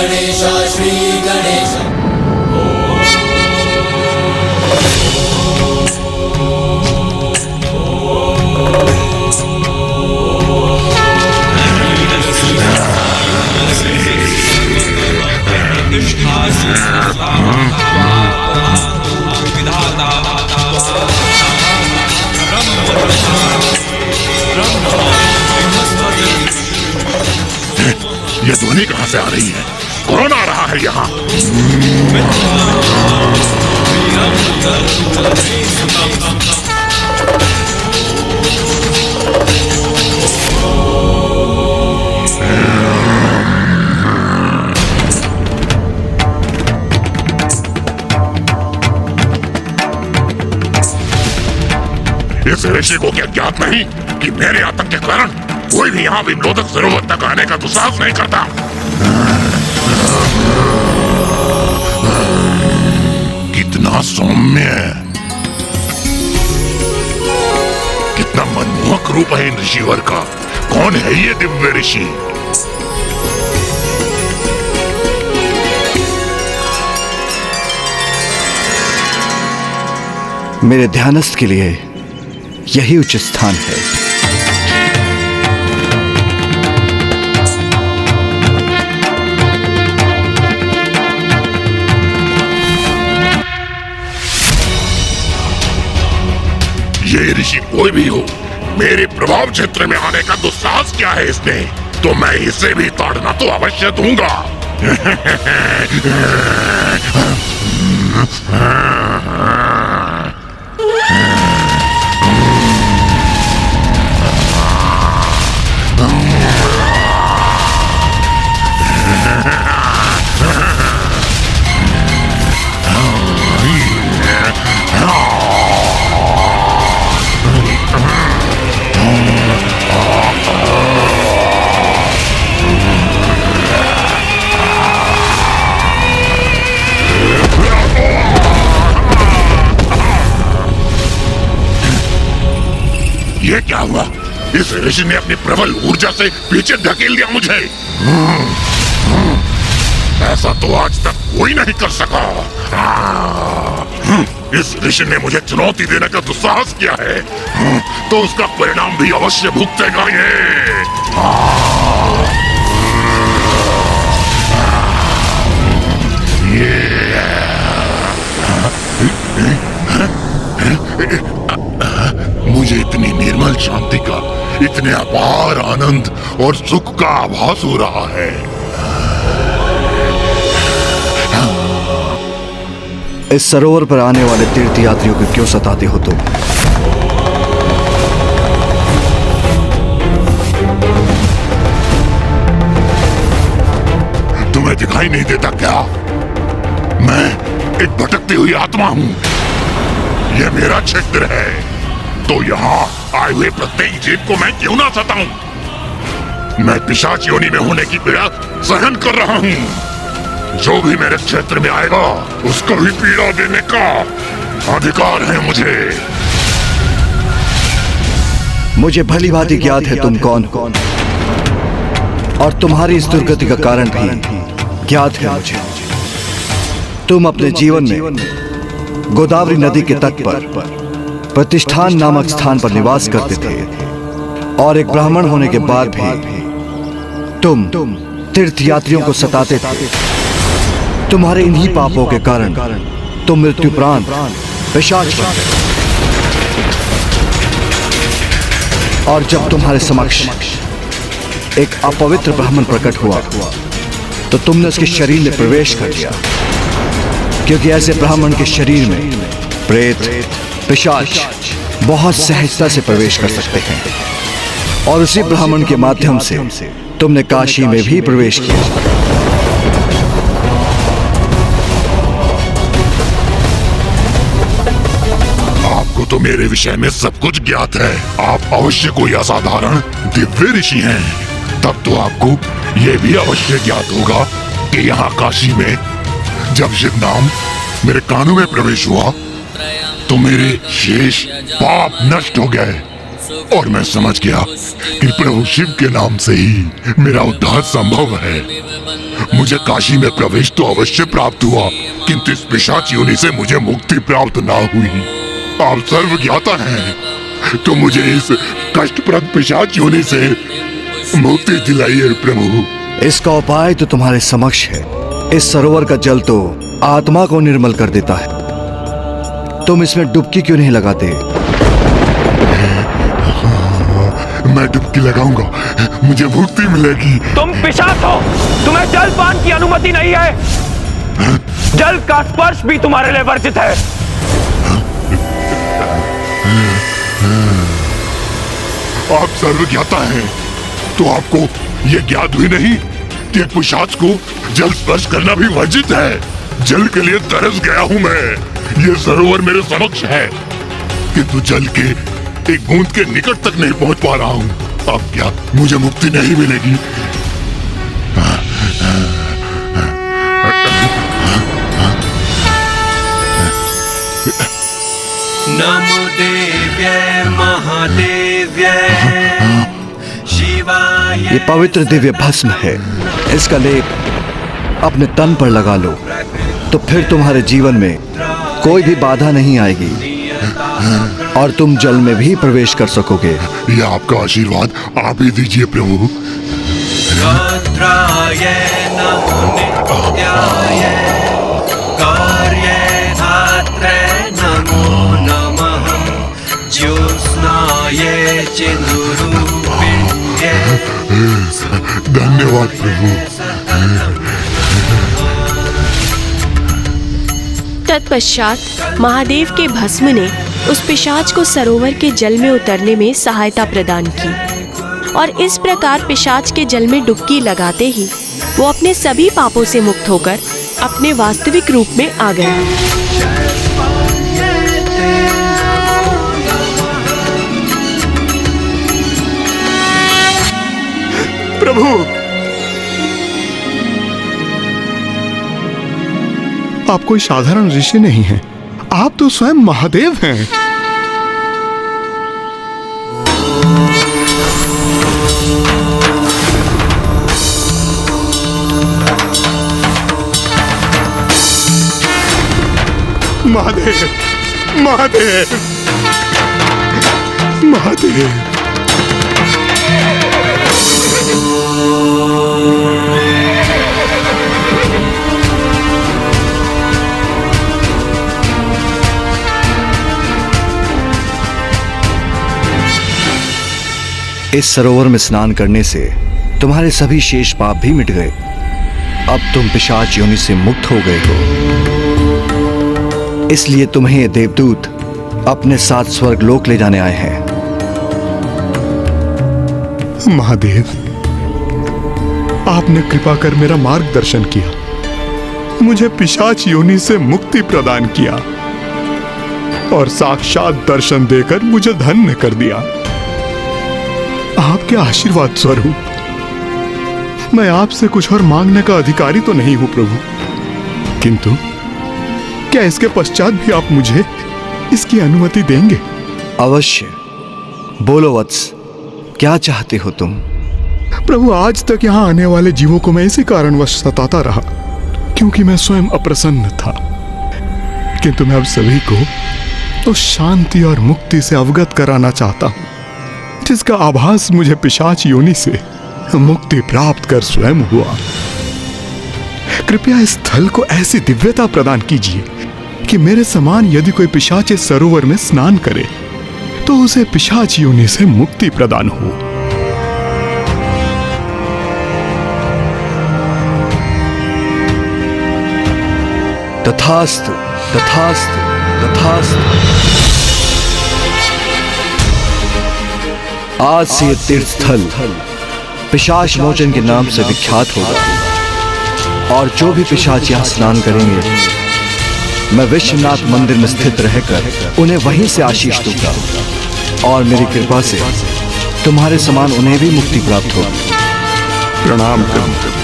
गणेश श्री गणेश। ये ध्वनि कहाँ से आ रही है? कौन आ रहा है यहाँ? इस ऋषि को क्या ज्ञात नहीं कि मेरे आतंक के कारण कोई भी यहाँ विनोदक सरोवर तक आने का दुस्साहस नहीं करता। कितना सौम्य, कितना मनमोहक रूप है इन ऋषिवर का। कौन है ये दिव्य ऋषि? मेरे ध्यानस्थ के लिए यही उचित स्थान है। ये ऋषि कोई भी हो, मेरे प्रभाव क्षेत्र में आने का दुस्साहस क्या है इसने, तो मैं इसे भी ताड़ना तो अवश्य दूंगा। ये क्या हुआ? इस ऋषि ने अपनी प्रबल ऊर्जा से पीछे धकेल दिया मुझे। ऐसा तो आज तक कोई नहीं कर सका। इस ऋषि ने मुझे चुनौती देने का दुस्साहस किया है, तो उसका परिणाम भी अवश्य भुगतेगा मुझे इतनी निर्मल शांति का, इतने अपार आनंद और सुख का आभास हो रहा है। इस सरोवर पर आने वाले तीर्थ यात्रियों को क्यों सताते हो तुम? तुम्हें दिखाई नहीं देता क्या? मैं एक भटकती हुई आत्मा हूँ। यह मेरा क्षेत्र है, तो यहाँ आए हुए प्रत्येक जीव को मैं क्यों ना सताऊं? मैं पिशाच योनि में होने की पीड़ा सहन कर रहा हूँ। जो भी मेरे क्षेत्र में आएगा उसको भी पीड़ा देने का अधिकार है मुझे भली भांति ज्ञात है तुम कौन और तुम्हारी इस दुर्गति का कारण भी ज्ञात है मुझे। तुम अपने जीवन में गोदावरी नदी के तट पर प्रतिष्ठान नामक स्थान पर निवास करते थे और एक ब्राह्मण होने के बाद भी तुम तीर्थ यात्रियों को सताते थे। तुम्हारे इन्हीं पापों के कारण तुम मृत्युपरांत पिशाच बन गए। और जब तुम्हारे समक्ष एक अपवित्र ब्राह्मण प्रकट हुआ तो तुमने उसके शरीर में प्रवेश कर दिया, क्योंकि ऐसे ब्राह्मण के शरीर में प्रेत पिशाच बहुत सहजता से प्रवेश कर सकते हैं। और उसी ब्राह्मण के माध्यम से तुमने काशी में भी प्रवेश किया। आपको तो मेरे विषय में सब कुछ ज्ञात है। आप अवश्य कोई असाधारण दिव्य ऋषि हैं। तब तो आपको यह भी अवश्य ज्ञात होगा कि यहाँ काशी में जब शिव नाम मेरे कानों में प्रवेश हुआ तो मेरे शेष पाप नष्ट हो गए। और मैं समझ गया कि प्रभु शिव के नाम से ही मेरा उद्धार संभव है। मुझे काशी में प्रवेश तो अवश्य प्राप्त हुआ, किंतु इस पिशाच योनि से मुझे मुक्ति प्राप्त ना हुई। आप सर्व ज्ञाता हैं, तो मुझे इस कष्टप्रद पिशाच योनि से मुक्ति दिलाइए प्रभु। इसका उपाय तो तुम्हारे समक्ष है। इस सरोवर का जल तो आत्मा को निर्मल कर देता है। तुम इसमें डुबकी क्यों नहीं लगाते? मैं डुबकी लगाऊंगा, मुझे मुक्ति मिलेगी। तुम पिशाच हो, तुम्हें जल पान की अनुमति नहीं है। जल का स्पर्श भी तुम्हारे लिए वर्जित है। आप सर्वज्ञाता हैं, तो आपको यह ज्ञात हुई नहीं कि एक पिशाच को जल स्पर्श करना भी वर्जित है। जल के लिए तरस गया हूं मैं। ये सरोवर मेरे समक्ष है, किंतु जल के एक बूंद के निकट तक नहीं पहुंच पा रहा हूं। अब क्या मुझे मुक्ति नहीं मिलेगी? नमो देव्यै महादेव्यै शिवाय। ये पवित्र दिव्य भस्म है। इसका लेप अपने तन पर लगा लो, तो फिर तुम्हारे जीवन में कोई भी बाधा नहीं आएगी और तुम जल में भी प्रवेश कर सकोगे। ये आपका आशीर्वाद आप ही दीजिए प्रभु। रुद्राय नमो नित्याय कार्यधात्रे नमो नमः ज्योत्स्नाय चिन्नुरूपिण्ये। धन्यवाद प्रभु। तत्पश्चात महादेव के भस्म ने उस पिशाच को सरोवर के जल में उतरने में सहायता प्रदान की और इस प्रकार पिशाच के जल में डुबकी लगाते ही वो अपने सभी पापों से मुक्त होकर अपने वास्तविक रूप में आ गया। प्रभु, आप कोई साधारण ऋषि नहीं हैं, आप तो स्वयं महादेव हैं। महादेव, महादेव, महादेव। इस सरोवर में स्नान करने से तुम्हारे सभी शेष पाप भी मिट गए। अब तुम पिशाच योनि से मुक्त हो गए हो। इसलिए तुम्हें ये देवदूत अपने साथ स्वर्ग लोक ले जाने आए हैं। महादेव, आपने कृपा कर मेरा मार्गदर्शन किया, मुझे पिशाच योनि से मुक्ति प्रदान किया और साक्षात दर्शन देकर मुझे धन्य कर दिया। आपके आशीर्वाद स्वरूप मैं आपसे कुछ और मांगने का अधिकारी तो नहीं हूं प्रभु, किंतु क्या इसके पश्चात भी आप मुझे इसकी अनुमति देंगे? अवश्य। बोलो वत्स, क्या चाहते हो तुम? प्रभु, आज तक यहाँ आने वाले जीवों को मैं इसी कारणवश सताता रहा क्योंकि मैं स्वयं अप्रसन्न था, किंतु मैं अब सभी को उस शांति और मुक्ति से अवगत कराना चाहता हूं जिसका आभास मुझे पिशाच योनि से मुक्ति प्राप्त कर स्वयं हुआ। कृपया इस स्थल को ऐसी दिव्यता प्रदान कीजिए कि मेरे समान यदि कोई पिशाच इस सरोवर में स्नान करे तो उसे पिशाच योनि से मुक्ति प्रदान हो। तथास्तु, तथास्तु, तथास्तु। आज से ये तीर्थ स्थल पिशाच मोचन के नाम से विख्यात होगा और जो भी पिशाच यहाँ स्नान करेंगे मैं विश्वनाथ मंदिर में स्थित रहकर उन्हें वहीं से आशीष दूंगा और मेरी कृपा से तुम्हारे समान उन्हें भी मुक्ति प्राप्त होगी। प्रणाम प्रभु।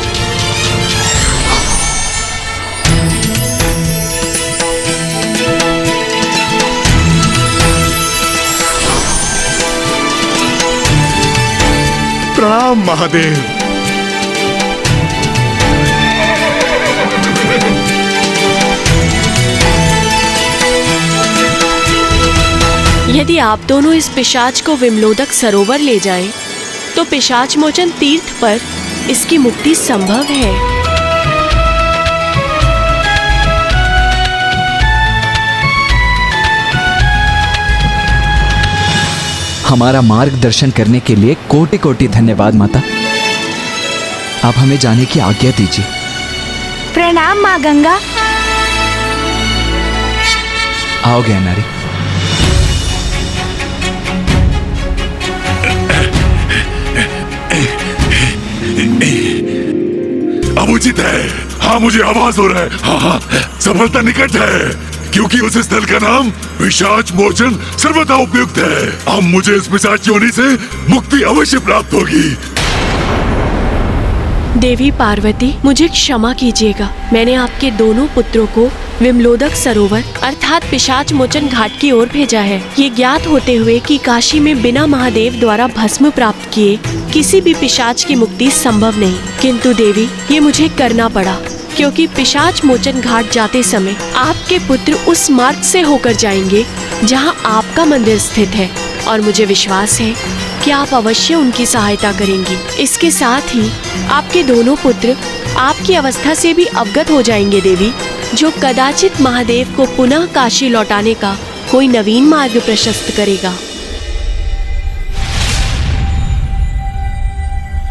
प्रणाम महादेव। यदि आप दोनों इस पिशाच को विमलोदक सरोवर ले जाएं, तो पिशाच मोचन तीर्थ पर इसकी मुक्ति संभव है। हमारा मार्गदर्शन करने के लिए कोटि कोटि धन्यवाद माता। आप हमें जाने की आज्ञा दीजिए। प्रणाम माँ गंगा। आओ ज्ञानारी। अब उचित है। हाँ, मुझे आवाज हो रहा है। हाँ, सफलता निकट है, क्योंकि उस स्थल का नाम पिशाच मोचन सर्वथा उपयुक्त है। अब मुझे इस पिशाच योनि से मुक्ति अवश्य प्राप्त होगी। देवी पार्वती, मुझे क्षमा कीजिएगा। मैंने आपके दोनों पुत्रों को विमलोदक सरोवर अर्थात पिशाच मोचन घाट की ओर भेजा है, ये ज्ञात होते हुए कि काशी में बिना महादेव द्वारा भस्म प्राप्त किए किसी भी पिशाच की मुक्ति संभव नहीं। किंतु देवी, ये मुझे करना पड़ा, क्योंकि पिशाच मोचन घाट जाते समय आपके पुत्र उस मार्ग से होकर जाएंगे जहां आपका मंदिर स्थित है, और मुझे विश्वास है कि आप अवश्य उनकी सहायता करेंगी। इसके साथ ही आपके दोनों पुत्र आपकी अवस्था से भी अवगत हो जाएंगे देवी, जो कदाचित महादेव को पुनः काशी लौटाने का कोई नवीन मार्ग प्रशस्त करेगा।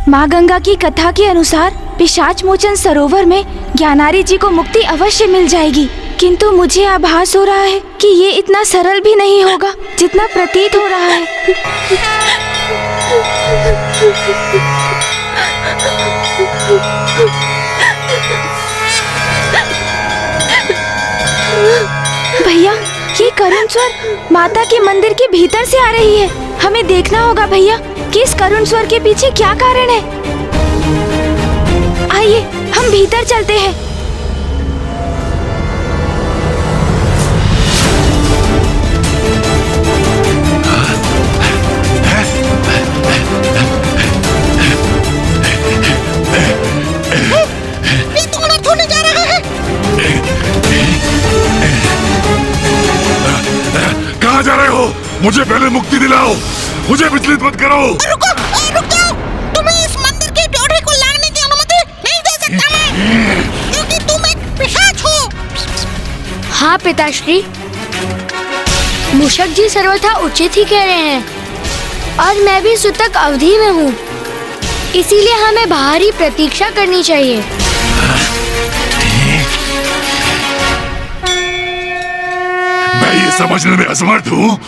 माँ गंगा की कथा के अनुसार पिशाच मोचन सरोवर में ज्ञानारी जी को मुक्ति अवश्य मिल जाएगी, किंतु मुझे आभास हो रहा है कि ये इतना सरल भी नहीं होगा जितना प्रतीत हो रहा है। भैया, ये करुण स्वर माता के मंदिर के भीतर से आ रही है। हमें देखना होगा भैया कि इस करुण स्वर के पीछे क्या कारण है। आइए हम भीतर चलते हैं। ये तो अनर्थ होने जा रहा है। कहाँ जा रहे हो? मुझे पहले मुक्ति दिलाओ, मुझे विचलित मत करो। रुको, रुक जाओ। तुम्हें इस मंदिर के ड्योढ़े को लांघने की अनुमति नहीं दे सकता मैं, क्योंकि तुम एक पिशाच हो। हाँ पिताश्री, मूषक जी सर्वथा उचित ही कह रहे हैं, और मैं भी सूतक अवधि में हूँ, इसीलिए हमें बाहरी प्रतीक्षा करनी चाहिए। मैं ये समझने में असमर्थ हूँ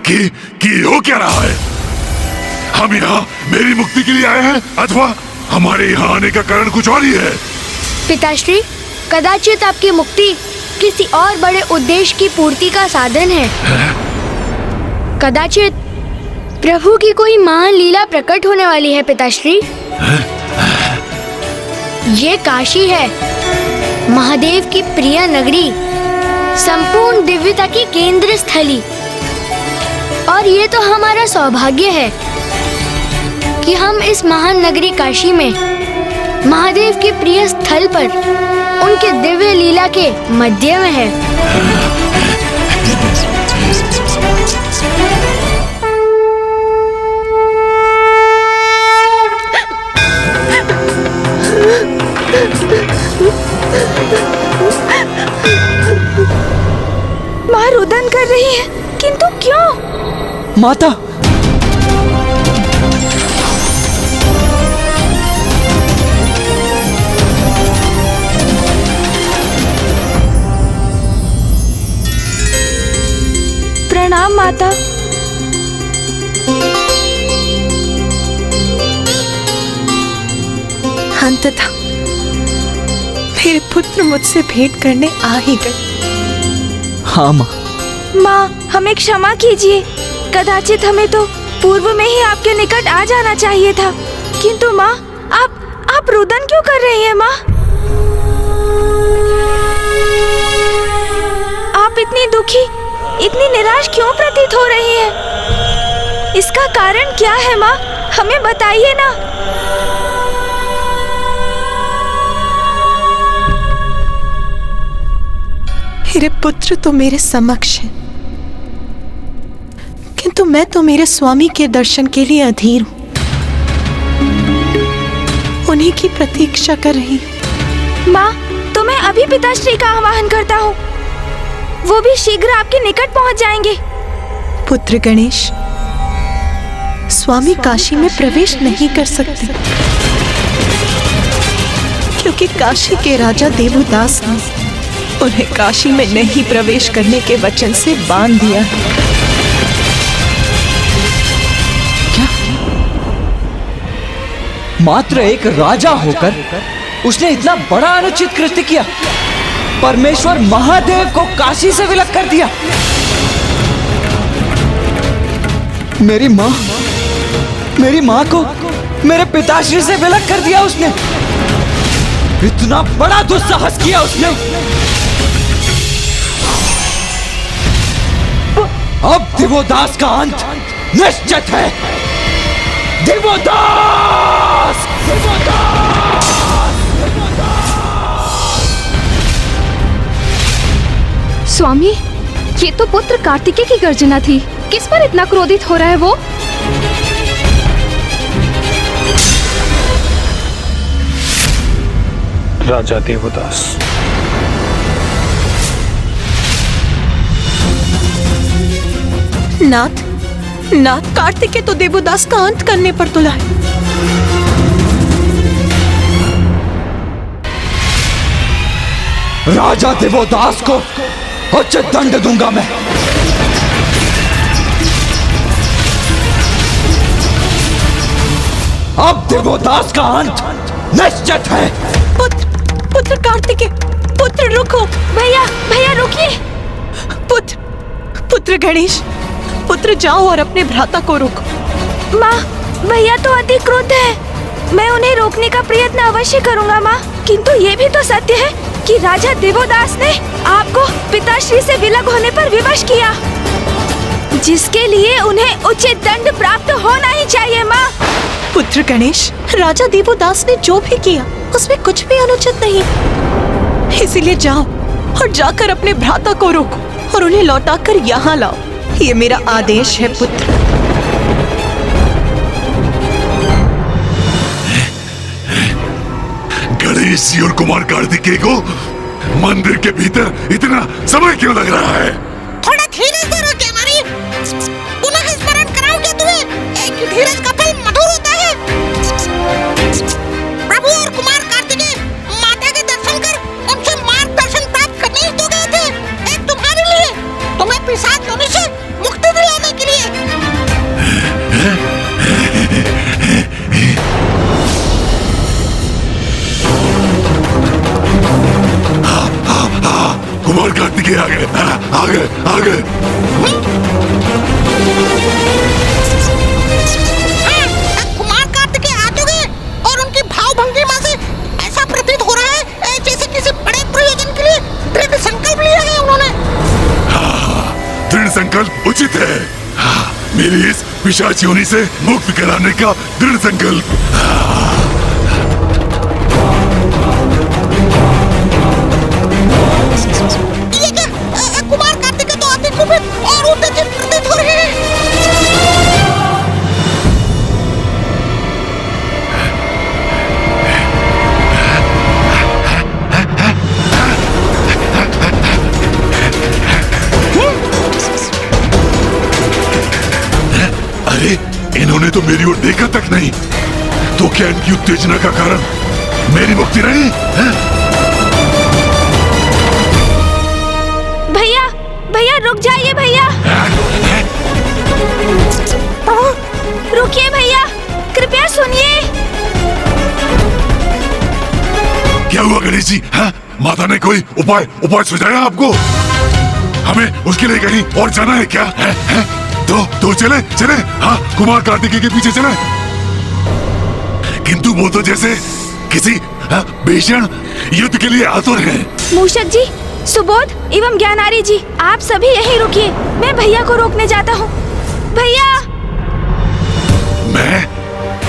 कि हो क्या रहा है। हम यहाँ मेरी मुक्ति के लिए आए हैं, अथवा हमारे यहाँ आने का कारण कुछ और ही है। पिताश्री, कदाचित आपकी मुक्ति किसी और बड़े उद्देश्य की पूर्ति का साधन है। कदाचित प्रभु की कोई महान लीला प्रकट होने वाली है पिताश्री। ये काशी है, महादेव की प्रिय नगरी, संपूर्ण दिव्यता की केंद्र स्थली, और ये तो हमारा सौभाग्य है कि हम इस महान नगरी काशी में महादेव के प्रिय स्थल पर उनके दिव्य लीला के मध्य में है। माँ रुदन कर रही है, किंतु क्यों? माता, प्रणाम माता। अंततः मेरे पुत्र मुझसे भेंट करने आ ही गए। हाँ माँ। माँ, हमें क्षमा कीजिए। कदाचित हमें तो पूर्व में ही आपके निकट आ जाना चाहिए था, किंतु माँ, आप रुदन क्यों कर रही हैं माँ? आप इतनी दुखी, इतनी निराश क्यों प्रतीत हो रही हैं? इसका कारण क्या है माँ? हमें बताइए ना। मेरे पुत्र तो मेरे समक्ष है, किंतु मैं तो मेरे स्वामी के दर्शन के लिए अधीर हूं, उन्हीं की प्रतीक्षा कर रही हूं। माँ, तो मैं अभी पिताश्री का आह्वान करता हूँ, वो भी शीघ्र आपके निकट पहुँच जाएंगे। पुत्र गणेश, स्वामी काशी में प्रवेश नहीं कर सकते, क्योंकि काशी के राजा देवदास ने उन्हें काशी में नहीं प्रवेश करने के वचन से बांध दिया। क्या? मात्र एक राजा होकर उसने इतना बड़ा अनुचित कृत्य किया, परमेश्वर महादेव को काशी से विलग कर दिया। मेरी माँ को मेरे पिताश्री से विलग कर दिया उसने। इतना बड़ा दुस्साहस किया उसने। अब दिवोदास का अंत निश्चित है। दिवोदास! स्वामी, ये तो पुत्र कार्तिकेय की गर्जना थी। किस पर इतना क्रोधित हो रहा है वो? राजा देवदास। नाथ कार्तिकेय तो देवदास का अंत करने पर तुला है। राजा देवदास को उचित दंड दूंगा मैं। अब देवदास का अंत निश्चित है। पुत्र कार्तिकेय, पुत्र रुको। भैया रुकिए। पुत्र गणेश, पुत्र जाओ और अपने भ्राता को रोको। माँ, भैया तो अति क्रुद्ध है। मैं उन्हें रोकने का प्रयत्न अवश्य करूंगा माँ, किंतु ये भी तो सत्य है कि राजा देवदास ने आपको पिताश्री से विलग होने पर विवश किया, जिसके लिए उन्हें उचित दंड प्राप्त होना ही चाहिए माँ। पुत्र गणेश, राजा देवदास ने जो भी किया उसमें कुछ भी अनुचित नहीं, इसीलिए जाओ और जाकर अपने भ्राता को रोको और उन्हें लौटाकर यहाँ लाओ। ये मेरा आदेश है पुत्र। गणेश जी और कुमार कार्तिकेय को मंदिर के भीतर इतना समय क्यों लग रहा है? थोड़ा धीरज धरो क्या हमारी? पुनः स्मरण कराओ क्या तुम्हें? एक धीरज का फल मधुर होता है। प्रभु और कुमार कार्तिकेय माता के दर्शन कर उनसे मार्गदर्शन प्राप्त करने ही तो गए थे, एक तुम्हारे लिए, तुम्हें पिशाच योनि से मुक्ति दिलाने के लिए। कुमार कार्तिकेय आ गए। कुमार कार्तिकेय आ तो गए और उनकी भाव भंगिमा से ऐसा प्रतीत हो रहा है जैसे किसी बड़े प्रयोजन के लिए दृढ़ संकल्प लिया है उन्होंने। दृढ़ संकल्प उचित है। मेरी इस पिशाच योनि से मुक्त कराने का दृढ़ संकल्प। कुमार कार्तिकेय तो अति कुपित और उत्तेजित प्रतीत हो रहे हैं। अरे, इन्होंने तो मेरी ओर देखा तक नहीं, तो क्या इनकी उत्तेजना का कारण मेरी मुक्ति नहीं है? भैया रुक जाइए भैया। रुकिए भैया, कृपया सुनिए। क्या हुआ गणेश जी? माता ने कोई उपाय सुझाया आपको? हमें उसके लिए कहीं और जाना है क्या? तो चले। हाँ, कुमार कार्तिकेय के पीछे चले। किंतु वो तो जैसे किसी भीषण युद्ध के लिए आतुर हैं। मूषक जी, सुबोध एवं ज्ञानारी जी, आप सभी यहीं रुकिए, मैं भैया को रोकने जाता हूँ। भैया!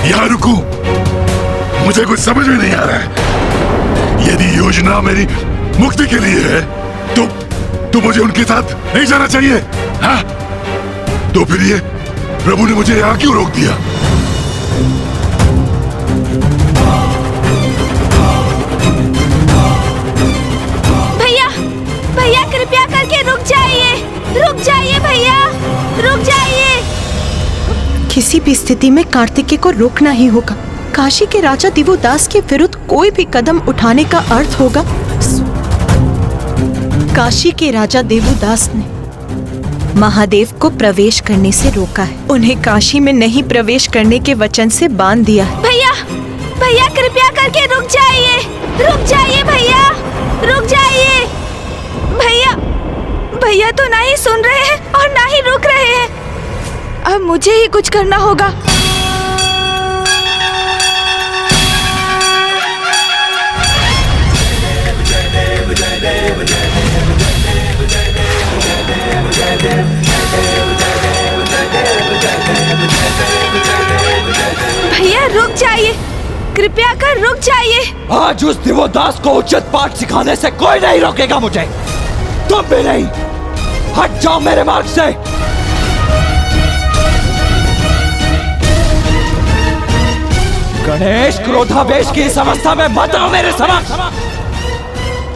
यहाँ रुकूं? मुझे कुछ समझ में नहीं आ रहा है। यदि योजना मेरी मुक्ति के लिए है तो मुझे उनके साथ नहीं जाना चाहिए, हाँ? तो फिर ये प्रभु ने मुझे यहाँ क्यों रोक दिया? भैया, भैया कृपया करके रुक जाइए भैया, रुक जाइए। किसी भी स्थिति में कार्तिकेय को रोकना ही होगा। काशी के राजा दिवोदास के विरुद्ध कोई भी कदम उठाने का अर्थ होगा। काशी के राजा देवोदास ने महादेव को प्रवेश करने से रोका है, उन्हें काशी में नहीं प्रवेश करने के वचन से बांध दिया है। भैया, भैया कृपया करके रुक जाइए भैया, रुक जाइए। भैया, भैया तो ना ही सुन रहे हैं और ना ही रुक रहे हैं। अब मुझे ही कुछ करना होगा। भैया रुक जाइए, कृपया कर रुक जाइए। आज उस दिवोदास को उचित पाठ सिखाने से कोई नहीं रोकेगा मुझे, तुम भी नहीं। हट जाओ मेरे मार्ग से। गणेश, क्रोधावेश की इस अवस्था में मत आओ मेरे समक्ष।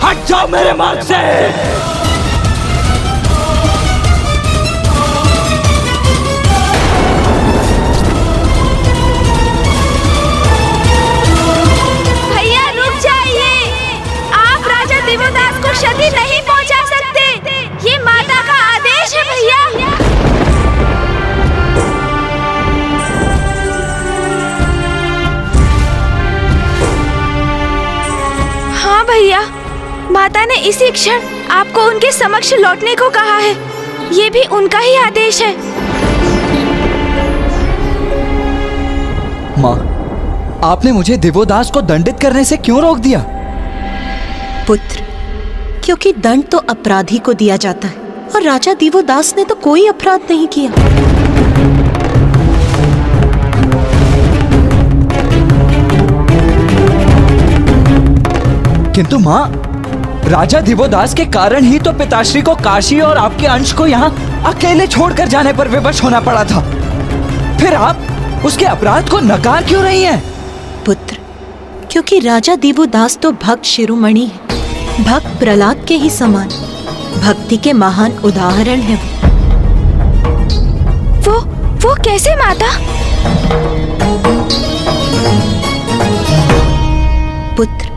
हट जाओ मेरे मार्ग से। भैया रुक जाइए, आप राजा दिवोदास को क्षति नहीं पहुंचा सकते। ये माता का आदेश है भैया। हाँ भैया, माता ने इसी क्षण आपको उनके समक्ष लौटने को कहा है। ये भी उनका ही आदेश है। माँ, आपने मुझे दिवोदास को दंडित करने से क्यों रोक दिया? पुत्र, क्योंकि दंड तो अपराधी को दिया जाता है और राजा दिवोदास ने तो कोई अपराध नहीं किया। किंतु माँ, राजा दिवोदास के कारण ही तो पिताश्री को काशी और आपके अंश को यहाँ अकेले छोड़कर जाने पर विवश होना पड़ा था। फिर आप उसके अपराध को नकार क्यों रही हैं? पुत्र, क्योंकि राजा दिवोदास तो भक्त शिरोमणि है, भक्त प्रहलाद के ही समान भक्ति के महान उदाहरण है। वो कैसे माता? पुत्र,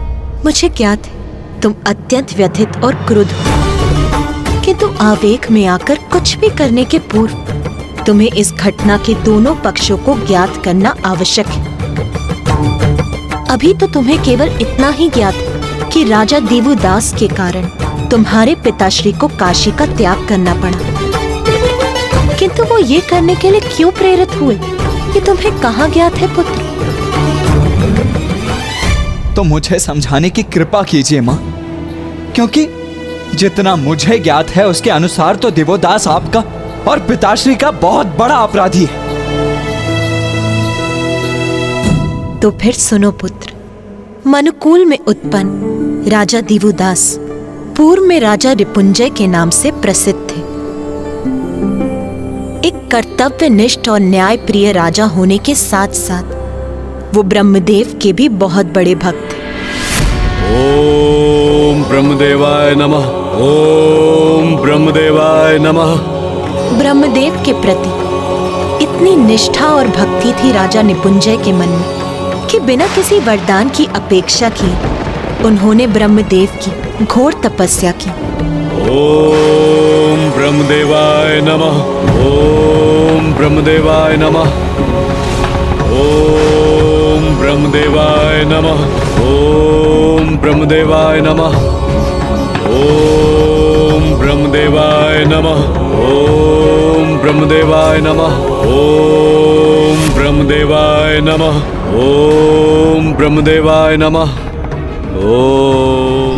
मुझे ज्ञात है तुम अत्यंत व्यथित और क्रुद्ध हो, किंतु आवेग में आकर कुछ भी करने के पूर्व तुम्हें इस घटना के दोनों पक्षों को ज्ञात करना आवश्यक है। अभी तो तुम्हें केवल इतना ही ज्ञात है कि राजा दिवोदास के कारण तुम्हारे पिताश्री को काशी का त्याग करना पड़ा, किंतु वो ये करने के लिए क्यों प्रेरित हुए ये तुम्हें कहाँ ज्ञात है पुत्र? तो मुझे समझाने की कृपा कीजिए माँ, क्योंकि जितना मुझे ज्ञात है उसके अनुसार तो दिवोदास आपका और पिताश्री का बहुत बड़ा अपराधी है। तो फिर सुनो पुत्र, मनुकुल में उत्पन्न राजा दिवोदास पूर्व में राजा रिपुंजय के नाम से प्रसिद्ध थे। एक कर्तव्यनिष्ठ और न्याय प्रिय राजा होने के साथ साथ वो ब्रह्मदेव के भी बहुत बड़े भक्त थे। ओम ब्रह्मदेवाय नमः, ओम ब्रह्मदेवाय नमः। ब्रह्मदेव के प्रति इतनी निष्ठा और भक्ति थी राजा निपुंजय के मन में कि बिना किसी वरदान की अपेक्षा किए उन्होंने ब्रह्मदेव की घोर तपस्या की। ओम ब्रह्मदेवाय नमः, ओम ब्रह्मदेवाय नमः, ओम ब्रह्मदेवाय नमः, ओम ब्रह्मदेवाय नमः, ओम ब्रह्मदेवाय नमः, ओम ब्रह्मदेवाय नमः, ओम ब्रह्मदेवाय नमः, ओम ब्रह्मदेवाय नमः।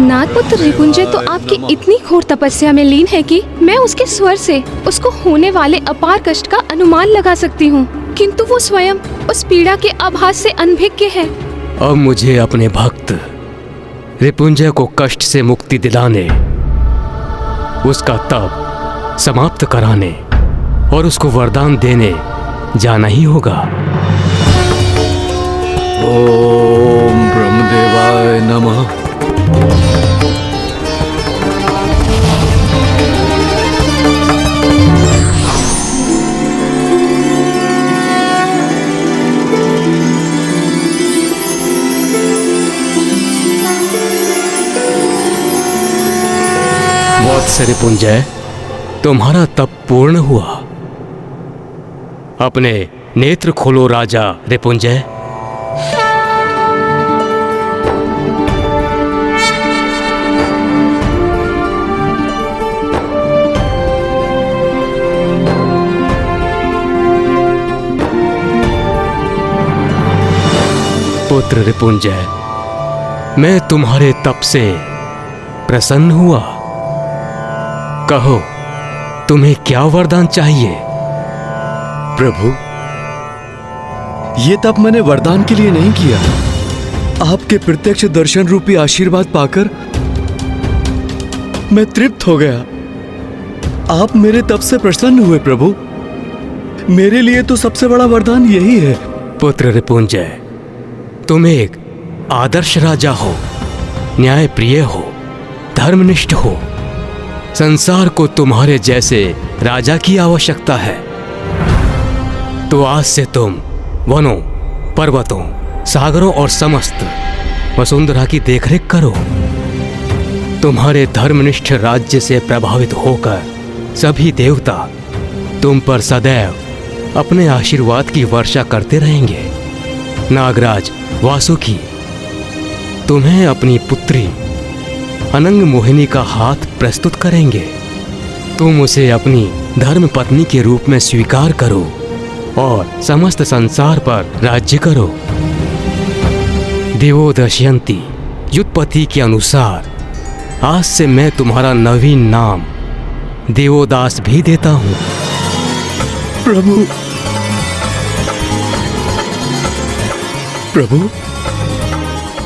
नाथपुत्र रिपुंजय तो आपकी इतनी घोर तपस्या में लीन है कि मैं उसके स्वर से उसको होने वाले अपार कष्ट का अनुमान लगा सकती हूँ। किंतु वो स्वयं उस पीड़ा के आभास से अनभिज्ञ है। अब मुझे अपने भक्त रिपुंजय को कष्ट से मुक्ति दिलाने, उसका तप समाप्त कराने और उसको वरदान देने जाना ही होगा। ओम ब्रह्मदेवाय नमः। वत्स रिपुंजय, तुम्हारा तप पूर्ण हुआ। अपने नेत्र खोलो राजा रिपुंजय। पुत्र रिपुंजय, मैं तुम्हारे तप से प्रसन्न हुआ। कहो, तुम्हें क्या वरदान चाहिए? प्रभु, ये तप मैंने वरदान के लिए नहीं किया। आपके प्रत्यक्ष दर्शन रूपी आशीर्वाद पाकर मैं तृप्त हो गया। आप मेरे तप से प्रसन्न हुए प्रभु। मेरे लिए तो सबसे बड़ा वरदान यही है। पुत्र रिपुंजय, तुम एक आदर्श राजा हो, न्याय प्रिय हो, धर्मनिष्ठ हो। संसार को तुम्हारे जैसे राजा की आवश्यकता है। तो आज से तुम वनों, पर्वतों, सागरों और समस्त वसुंधरा की देखरेख करो। तुम्हारे धर्मनिष्ठ राज्य से प्रभावित होकर सभी देवता तुम पर सदैव अपने आशीर्वाद की वर्षा करते रहेंगे। नागराज वासुकी तुम्हें अपनी पुत्री अनंग मोहिनी का हाथ प्रस्तुत करेंगे। तुम उसे अपनी धर्म पत्नी के रूप में स्वीकार करो और समस्त संसार पर राज्य करो। देवो दशयंती युत्पत्ति के अनुसार आज से मैं तुम्हारा नवीन नाम देवोदास भी देता हूं। प्रभु, प्रभु,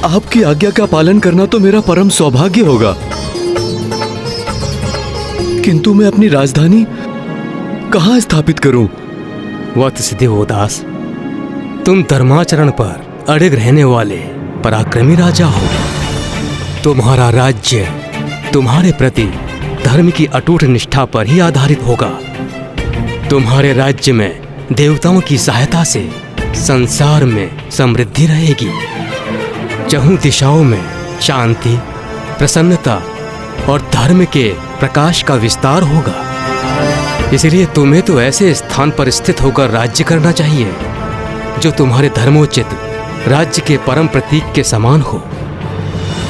आपकी आज्ञा का पालन करना तो मेरा परम सौभाग्य होगा, किंतु मैं अपनी राजधानी कहां स्थापित करूं? वत्स देवोदास, तुम धर्माचरण पर अड़िग रहने वाले पराक्रमी राजा हो। तुम्हारा राज्य तुम्हारे प्रति धर्म की अटूट निष्ठा पर ही आधारित होगा। तुम्हारे राज्य में देवताओं की सहायता से संसार में समृद्धि रहेगी। चहुं दिशाओं में शांति, प्रसन्नता और धर्म के प्रकाश का विस्तार होगा। इसलिए तुम्हें तो ऐसे स्थान पर स्थित होकर राज्य करना चाहिए जो तुम्हारे धर्मोचित राज्य के परम प्रतीक के समान हो।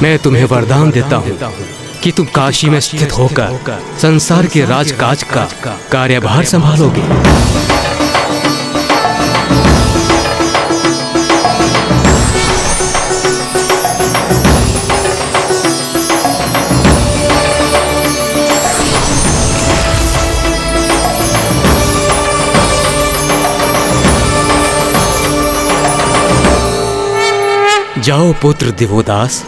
मैं तुम्हें वरदान देता हूँ कि तुम काशी में स्थित होकर संसार के राजकाज का कार्यभार संभालोगे। जाओ पुत्र देवोदास,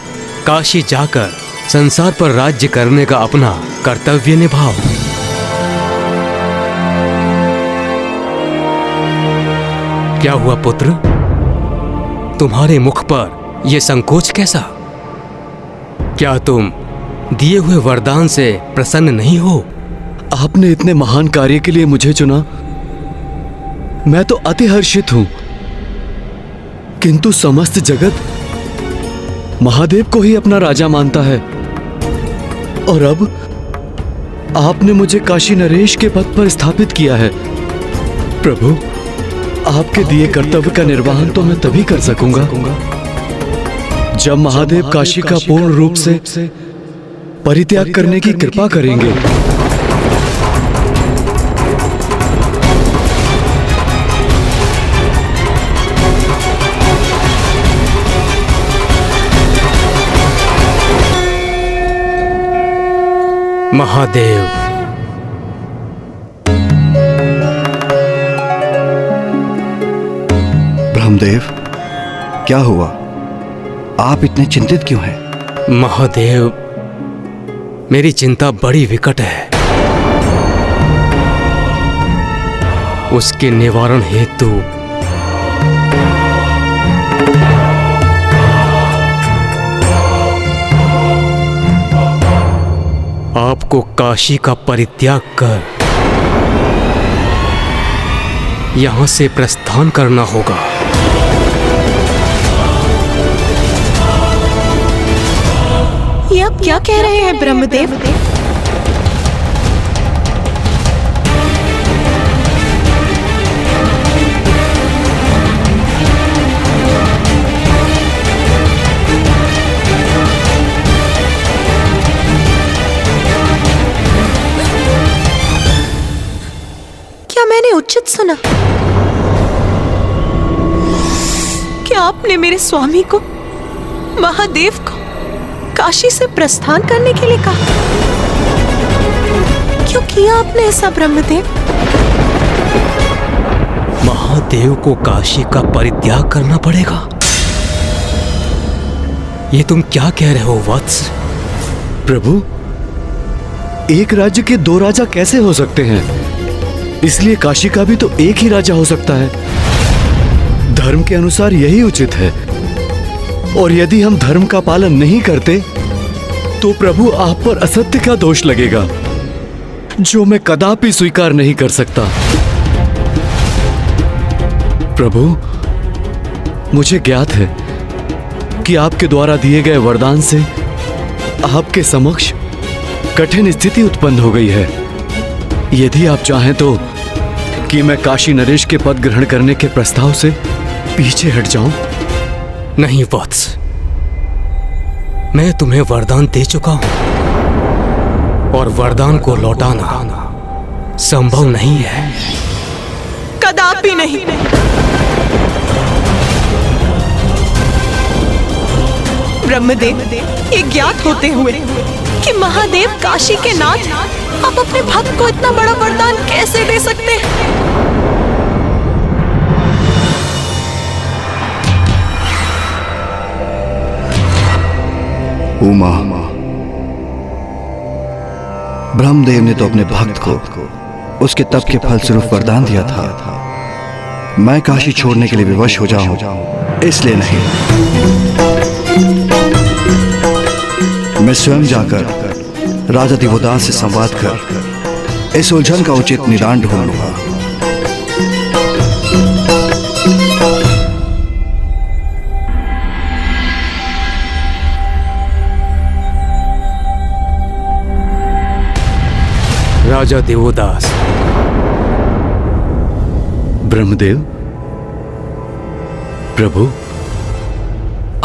काशी जाकर संसार पर राज्य करने का अपना कर्तव्य निभाओ। क्या हुआ पुत्र? तुम्हारे मुख पर यह संकोच कैसा? क्या तुम दिए हुए वरदान से प्रसन्न नहीं हो? आपने इतने महान कार्य के लिए मुझे चुना, मैं तो अति हर्षित हूं, किंतु समस्त जगत महादेव को ही अपना राजा मानता है और अब आपने मुझे काशी नरेश के पद पर स्थापित किया है। प्रभु, आपके दिए कर्तव्य का निर्वहन तो मैं तभी कर सकूंगा जब महादेव काशी का पूर्ण रूप से परित्याग करने की कृपा करेंगे। महादेव, ब्रह्मदेव, क्या हुआ? आप इतने चिंतित क्यों हैं? महादेव, मेरी चिंता बड़ी विकट है। उसके निवारण हेतु आपको काशी का परित्याग कर यहां से प्रस्थान करना होगा। ये आप क्या कह रहे हैं ब्रह्मदेव? क्या मैंने उचित सुना? क्या आपने मेरे स्वामी को, महादेव को, काशी से प्रस्थान करने के लिए कहा? क्यों किया आपने ऐसा ब्रह्मदेव? महादेव को काशी का परित्याग करना पड़ेगा? ये तुम क्या कह रहे हो वत्स? प्रभु, एक राज्य के दो राजा कैसे हो सकते हैं? इसलिए काशी का भी तो एक ही राजा हो सकता है। धर्म के अनुसार यही उचित है। और यदि हम धर्म का पालन नहीं करते तो प्रभु आप पर असत्य का दोष लगेगा, जो मैं कदापि स्वीकार नहीं कर सकता। प्रभु, मुझे ज्ञात है कि आपके द्वारा दिए गए वरदान से आपके समक्ष कठिन स्थिति उत्पन्न हो गई है। यदि आप चाहें तो कि मैं काशी नरेश के पद ग्रहण करने के प्रस्ताव से पीछे हट जाऊं? नहीं वत्स, मैं तुम्हें वरदान दे चुका हूं और वरदान को लौटाना संभव नहीं है। कदापि नहीं। ब्रह्मदेव, ये ज्ञात होते हुए कि महादेव काशी के नाथ, आप अपने भक्त को इतना बड़ा वरदान कैसे दे सकते हैं? उमा, ब्रह्मदेव ने तो अपने भक्त को उसके तप के फलस्वरूप वरदान दिया था। मैं काशी छोड़ने के लिए विवश हो जाऊं, इसलिए नहीं। मैं स्वयं जाकर राजा दिवोदास से संवाद कर इस उलझन का उचित निदान ढूंढ लूंगा। राजा दिवोदास। ब्रह्मदेव, प्रभु,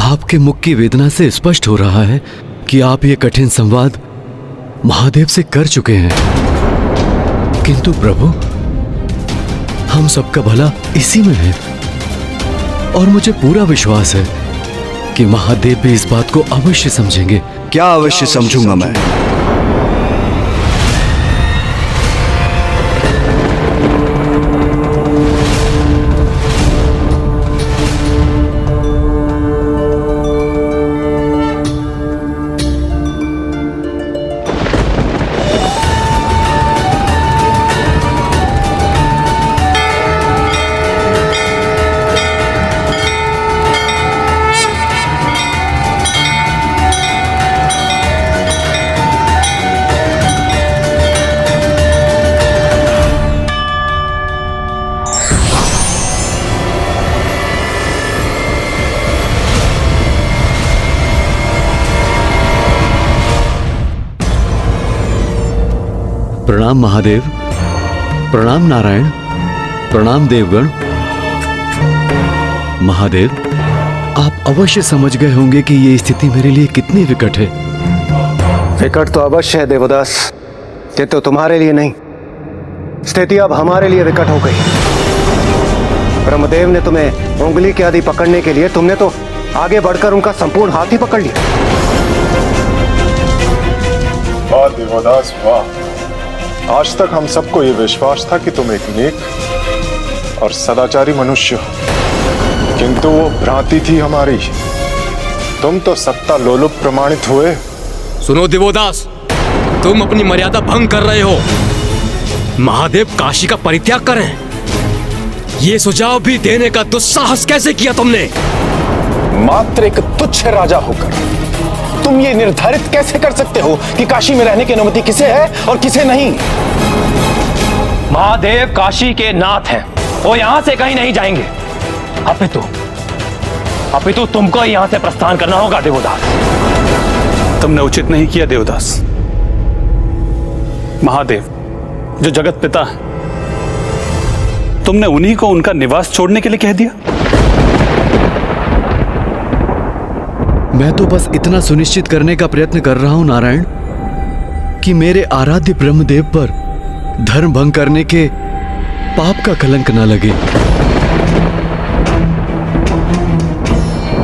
आपके मुख की वेदना से स्पष्ट हो रहा है कि आप ये कठिन संवाद महादेव से कर चुके हैं। किंतु प्रभु, हम सबका भला इसी में है और मुझे पूरा विश्वास है कि महादेव भी इस बात को अवश्य समझेंगे। क्या अवश्य समझूंगा मैं? प्रणाम महादेव, प्रणाम नारायण, प्रणाम देवगण। महादेव, आप अवश्य समझ गए होंगे कि ये स्थिति मेरे लिए कितनी विकट है। विकट तो अवश्य है देवदास, ये तो तुम्हारे लिए नहीं, स्थिति अब हमारे लिए विकट हो गई। ब्रह्मदेव ने तुम्हें उंगली के आदि पकड़ने के लिए तुमने तो आगे बढ़कर उनका संपूर्ण हाथ ही पकड़ लिया। वाह देवदास वाह, आज तक हम सबको ये विश्वास था कि तुम एक नेक और सदाचारी मनुष्य हो, किंतु वो भ्रांति थी हमारी। तुम तो सत्ता लोलुप प्रमाणित हुए। सुनो दिवोदास, तुम अपनी मर्यादा भंग कर रहे हो। महादेव काशी का परित्याग करें, ये सुझाव भी देने का दुस्साहस कैसे किया तुमने? मात्र एक तुच्छ राजा होकर तुम ये निर्धारित कैसे कर सकते हो कि काशी में रहने की अनुमति किसे है और किसे नहीं? महादेव काशी के नाथ हैं, वो यहां से कहीं नहीं जाएंगे। अपितु तुमको यहां से प्रस्थान करना होगा देवदास। तुमने उचित नहीं किया देवदास। महादेव जो जगत पिता है, तुमने उन्हीं को उनका निवास छोड़ने के लिए कह दिया। मैं तो बस इतना सुनिश्चित करने का प्रयत्न कर रहा हूं नारायण कि मेरे आराध्य ब्रह्मदेव पर धर्म भंग करने के पाप का कलंक न लगे।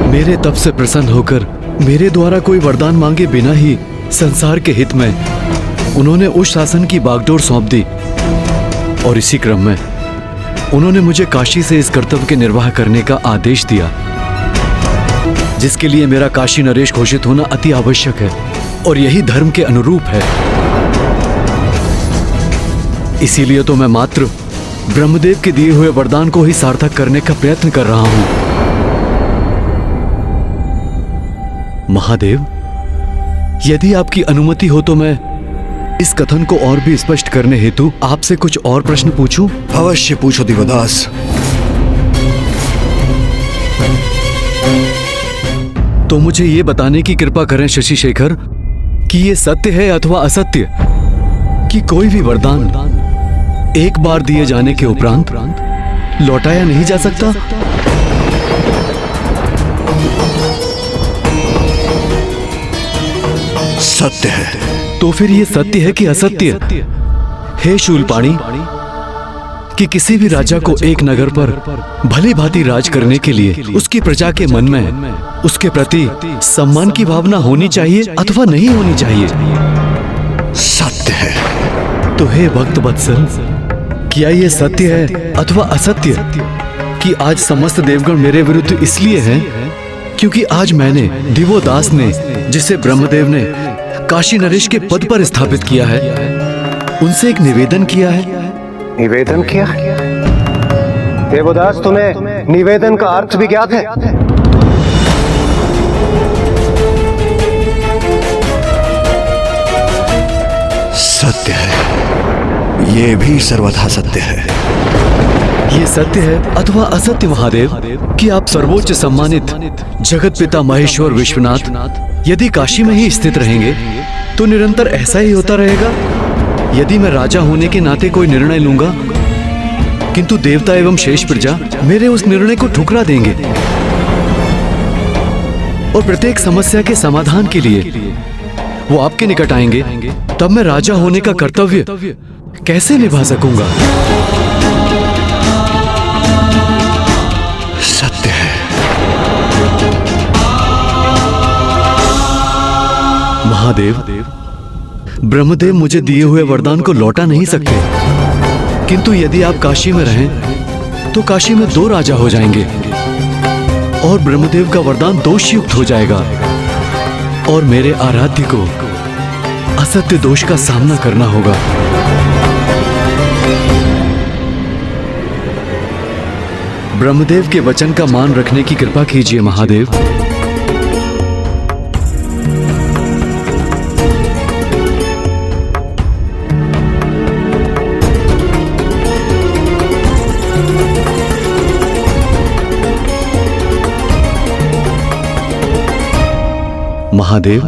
मेरे तप से प्रसन्न होकर मेरे द्वारा कोई वरदान मांगे बिना ही संसार के हित में उन्होंने उस शासन की बागडोर सौंप दी, और इसी क्रम में उन्होंने मुझे काशी से इस कर्तव्य के निर्वाह करने का आदेश दिया, जिसके लिए मेरा काशी नरेश घोषित होना अति आवश्यक है और यही धर्म के अनुरूप है। इसीलिए तो मैं मात्र ब्रह्मदेव के दिए हुए वरदान को ही सार्थक करने का प्रयत्न कर रहा हूं। महादेव, यदि आपकी अनुमति हो तो मैं इस कथन को और भी स्पष्ट करने हेतु आपसे कुछ और प्रश्न पूछूं? अवश्य पूछो दिवदास। तो मुझे ये बताने की कृपा करें शशि शेखर कि ये सत्य है अथवा असत्य कि कोई भी वरदान एक बार दिए जाने के उपरांत लौटाया नहीं जा सकता? सत्य है। तो फिर ये सत्य है कि असत्य? हे शूलपाणी, कि किसी भी राजा को एक नगर पर भली भांति राज करने के लिए उसकी प्रजा के मन में उसके प्रति सम्मान की भावना होनी चाहिए अथवा नहीं होनी चाहिए? सत्य है। तो हे भक्त वत्सल, क्या ये सत्य है अथवा असत्य कि आज समस्त देवगण मेरे विरुद्ध इसलिए हैं क्योंकि आज मैंने दिवोदास ने, जिसे ब्रह्मदेव ने काशी नरेश के पद पर स्थापित किया है, उनसे एक निवेदन किया है। निवेदन किया? देवदास, तुम्हें निवेदन का अर्थ भी ज्ञात है? सत्य है, ये भी सर्वथा सत्य है। ये सत्य है अथवा असत्य महादेव कि आप सर्वोच्च सम्मानित जगत पिता महेश्वर विश्वनाथ यदि काशी में ही स्थित रहेंगे तो निरंतर ऐसा ही होता रहेगा? यदि मैं राजा होने के नाते कोई निर्णय लूंगा किंतु देवता एवं शेष प्रजा मेरे उस निर्णय को ठुकरा देंगे और प्रत्येक समस्या के समाधान के लिए वो आपके निकट आएंगे, तब मैं राजा होने का कर्तव्य कैसे निभा सकूंगा? सत्य है। महादेव, ब्रह्मदेव मुझे दिए हुए वरदान को लौटा नहीं सकते, किंतु यदि आप काशी में रहें तो काशी में 2 राजा हो जाएंगे और ब्रह्मदेव का वरदान दोषयुक्त हो जाएगा और मेरे आराध्य को असत्य दोष का सामना करना होगा। ब्रह्मदेव के वचन का मान रखने की कृपा कीजिए महादेव। महादेव,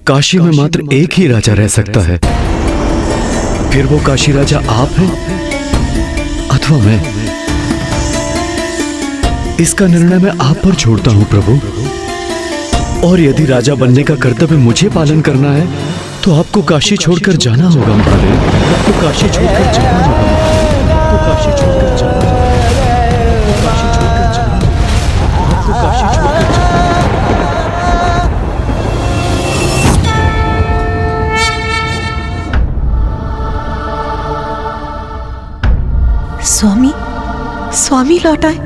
काशी में मात्र एक ही राजा रह सकता है, फिर वो काशी राजा आप हैं अथवा मैं। इसका निर्णय मैं आप पर छोड़ता हूं प्रभु, और यदि राजा बनने का कर्तव्य मुझे पालन करना है तो आपको काशी छोड़कर जाना होगा महादेव। आपको काशी छोड़कर जाना होगा। आपको काशी छोड़कर जाना होगा। आपको काशी छोड़कर जाना होगा। आपको काशी छोड़कर जाना होगा। स्वामी, स्वामी लौट आए।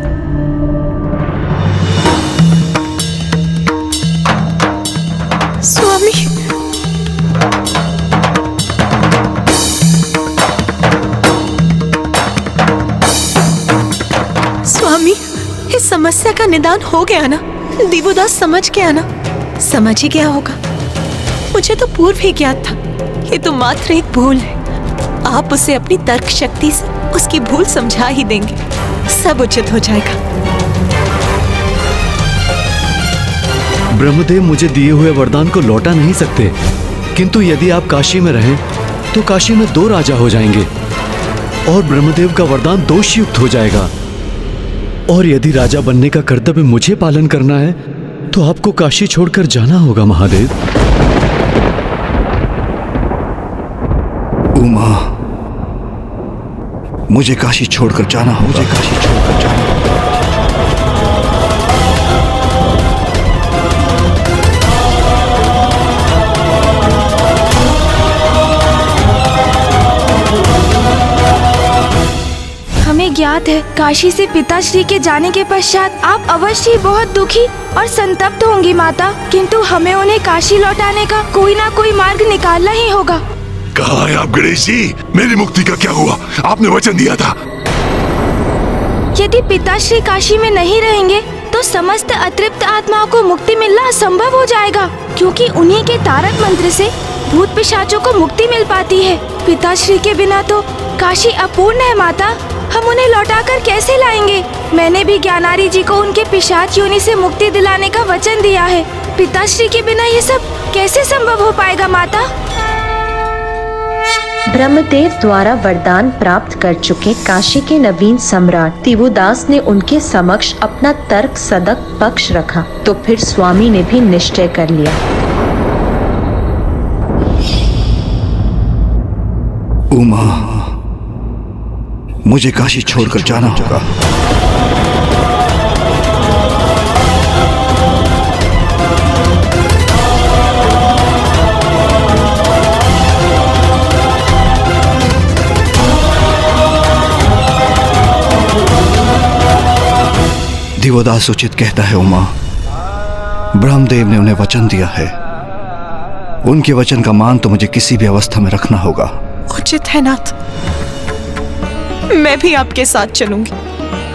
समस्या का निदान हो गया ना? दिवोदास समझ गया ना? समझ ही गया होगा। मुझे तो पूर्व ही ज्ञात था ये तो मात्र एक भूल है। आप उसे अपनी तर्क शक्ति से उसकी भूल समझा ही देंगे, सब उचित हो जाएगा। ब्रह्मदेव मुझे दिए हुए वरदान को लौटा नहीं सकते, किंतु यदि आप काशी में रहें तो काशी में 2 राजा हो जाएंगे और ब्रह्मदेव का वरदान दोषयुक्त हो जाएगा। और यदि राजा बनने का कर्तव्य मुझे पालन करना है तो आपको काशी छोड़कर जाना होगा महादेव। उमा, मुझे काशी छोड़कर जाना होगा। मुझे काशी छोड़कर जाना होगा। हमें ज्ञात है काशी से पिताश्री के जाने के पश्चात आप अवश्य ही बहुत दुखी और संतप्त होंगी माता, किंतु हमें उन्हें काशी लौटाने का कोई ना कोई मार्ग निकालना ही होगा। कहाँ है आप गणेश जी? मेरी मुक्ति का क्या हुआ? आपने वचन दिया था। यदि पिताश्री काशी में नहीं रहेंगे तो समस्त अतृप्त आत्माओं को मुक्ति मिलना असंभव हो जाएगा, क्योंकि उन्हीं के तारक मंत्र से भूत पिशाचों को मुक्ति मिल पाती है। पिताश्री के बिना तो काशी अपूर्ण है माता, हम उन्हें लौटाकर कैसे लाएंगे? मैंने भी ज्ञानारी जी को उनके पिशाच योनि से मुक्ति दिलाने का वचन दिया है। पिताश्री के बिना ये सब कैसे संभव हो पाएगा माता? ब्रह्मदेव द्वारा वरदान प्राप्त कर चुके काशी के नवीन सम्राट दिवोदास ने उनके समक्ष अपना तर्क सदक पक्ष रखा, तो फिर स्वामी ने भी निश्चय कर लिया। उमा, मुझे काशी छोड़कर जाना होगा। दिवोदास उचित कहता है उमा, ब्रह्मदेव ने उन्हें वचन दिया है, उनके वचन का मान तो मुझे किसी भी अवस्था में रखना होगा। उचित है नाथ, मैं भी आपके साथ चलूंगी।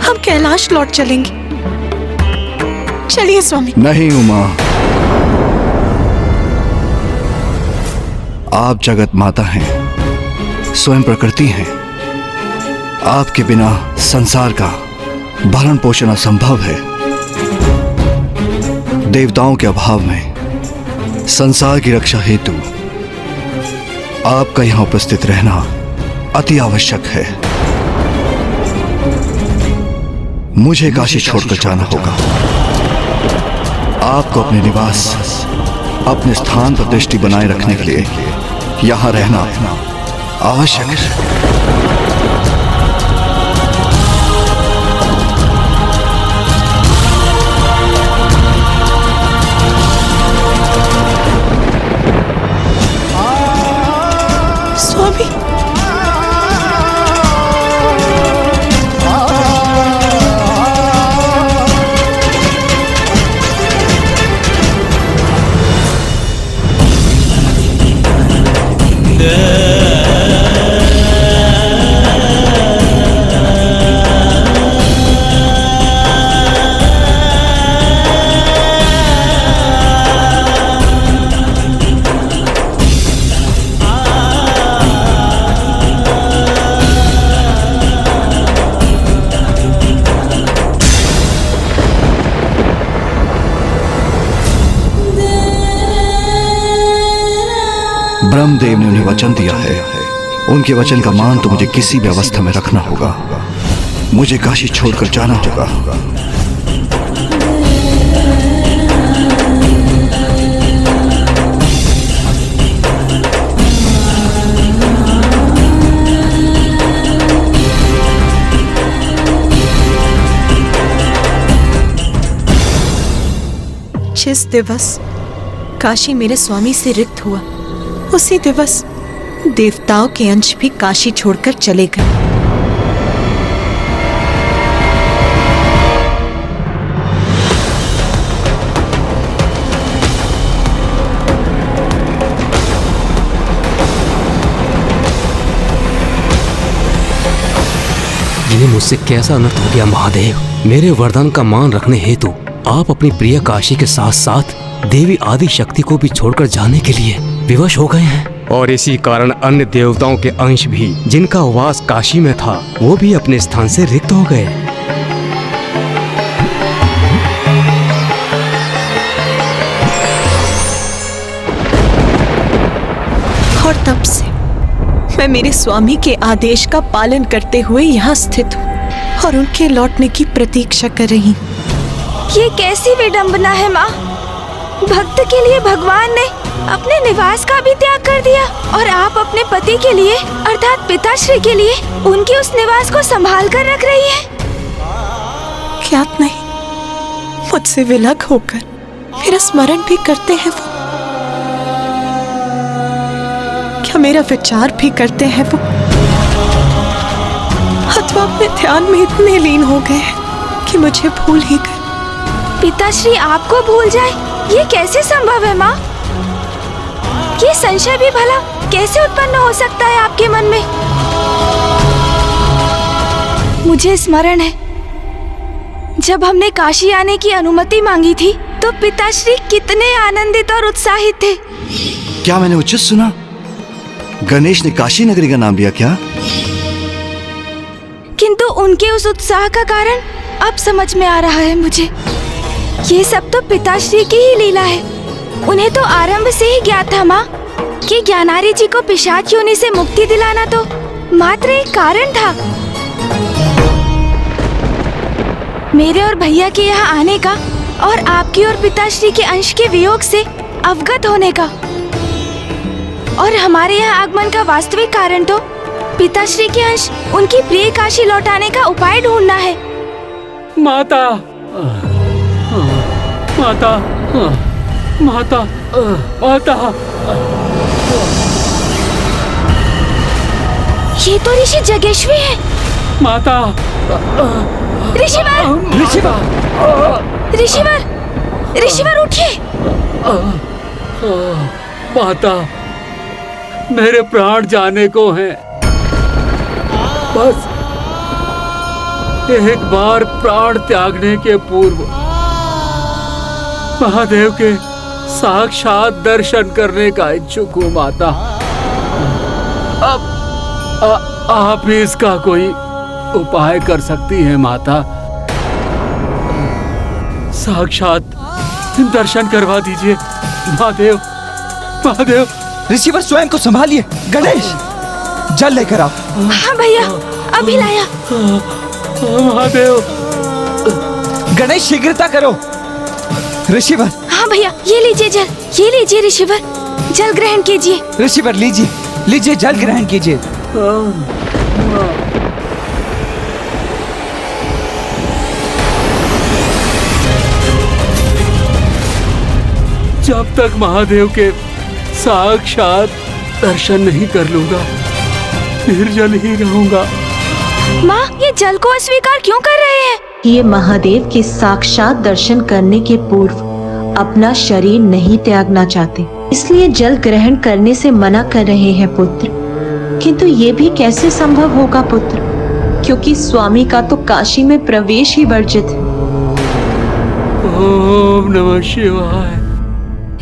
हम कैलाश लौट चलेंगे। चलिए स्वामी। नहीं उमा, आप जगत माता हैं, स्वयं प्रकृति हैं। आपके बिना संसार का भरण पोषण असंभव है। देवताओं के अभाव में संसार की रक्षा हेतु आपका यहां उपस्थित रहना अति आवश्यक है। मुझे काशी छोड़कर जाना होगा। आपको अपने निवास, अपने स्थान पर दृष्टि बनाए रखने के लिए यहां रहना आवश्यक है। स्वामी, ब्रह्मदेव ने उन्हें वचन दिया है, उनके वचन का मान तो मुझे किसी भी अवस्था में रखना होगा। मुझे काशी छोड़कर जाना होगा। जिस दिवस काशी मेरे स्वामी से रिक्त हुआ, उसी दिवस देवताओं के अंश भी काशी छोड़कर चले गए। जिन्हें मुझसे कैसा अनर्थ हो गया महादेव। मेरे वरदान का मान रखने हेतु आप अपनी प्रिय काशी के साथ साथ देवी आदि शक्ति को भी छोड़कर जाने के लिए विवश हो गए हैं। और इसी कारण अन्य देवताओं के अंश भी जिनका वास काशी में था वो भी अपने स्थान से रिक्त हो गए। और तब से मैं मेरे स्वामी के आदेश का पालन करते हुए यहाँ स्थित हूँ और उनके लौटने की प्रतीक्षा कर रही हूँ। ये कैसी विडंबना है माँ। भक्त के लिए भगवान ने अपने निवास का भी त्याग कर दिया और आप अपने पति के लिए अर्थात पिताश्री के लिए उनके उस निवास को संभाल कर रख रही है। ज्ञात नहीं, मुझसे विलग होकर मेरा स्मरण भी करते हैं वो, क्या मेरा विचार भी करते हैं वो, अथवा अपने ध्यान में इतने लीन हो गए हैं कि मुझे भूल ही गए। पिताश्री आपको भूल जाए, ये कैसे संभव है माँ? ये संशय भी भला कैसे उत्पन्न हो सकता है आपके मन में? मुझे स्मरण है जब हमने काशी आने की अनुमति मांगी थी तो पिताश्री कितने आनंदित और उत्साहित थे। क्या मैंने उचित सुना? गणेश ने काशी नगरी का नाम लिया क्या? किंतु उनके उस उत्साह का कारण अब समझ में आ रहा है मुझे। ये सब तो पिताश्री की ही लीला है। उन्हें तो आरंभ से ही ज्ञात था माँ कि ज्ञानारी जी को पिशाच योनि से मुक्ति दिलाना तो मात्र एक कारण था। मेरे और भैया के यहाँ आने का और आपकी और पिताश्री के अंश के वियोग से अवगत होने का, और हमारे यहाँ आगमन का वास्तविक कारण तो पिताश्री के अंश उनकी प्रिय काशी लौटाने का उपाय ढूंढना है। माता, माता, माता, माता। ये तो ऋषि जगेश्वी है। माता, ऋषिवर, ऋषिवर, ऋषिवर, ऋषिवर उठिए। माता, मेरे प्राण जाने को हैं। बस एक बार प्राण त्यागने के पूर्व महादेव के साक्षात दर्शन करने का इच्छुक हूँ माता। अब आप ही इसका कोई उपाय कर सकती हैं माता। साक्षात दर्शन करवा दीजिए महादेव, महादेव। ऋषिवर स्वयं को संभालिए। गणेश, जल लेकर आओ। हाँ भैया, अभी लाया। महादेव। गणेश, शीघ्रता करो। ऋषिवर। हाँ भैया, ये लीजिए जल, ये लीजिए ऋषिवर, जल ग्रहण कीजिए। ऋषिवर लीजिए, लीजिए जल ग्रहण कीजिए। जब तक महादेव के साक्षात दर्शन नहीं कर लूंगा निर्जल ही रहूंगा। माँ, ये जल को अस्वीकार क्यों कर रहे हैं? ये महादेव के साक्षात दर्शन करने के पूर्व अपना शरीर नहीं त्यागना चाहते, इसलिए जल ग्रहण करने से मना कर रहे हैं पुत्र। किंतु ये भी कैसे संभव होगा पुत्र, क्योंकि स्वामी का तो काशी में प्रवेश ही वर्जित है। ओम नमः शिवाय।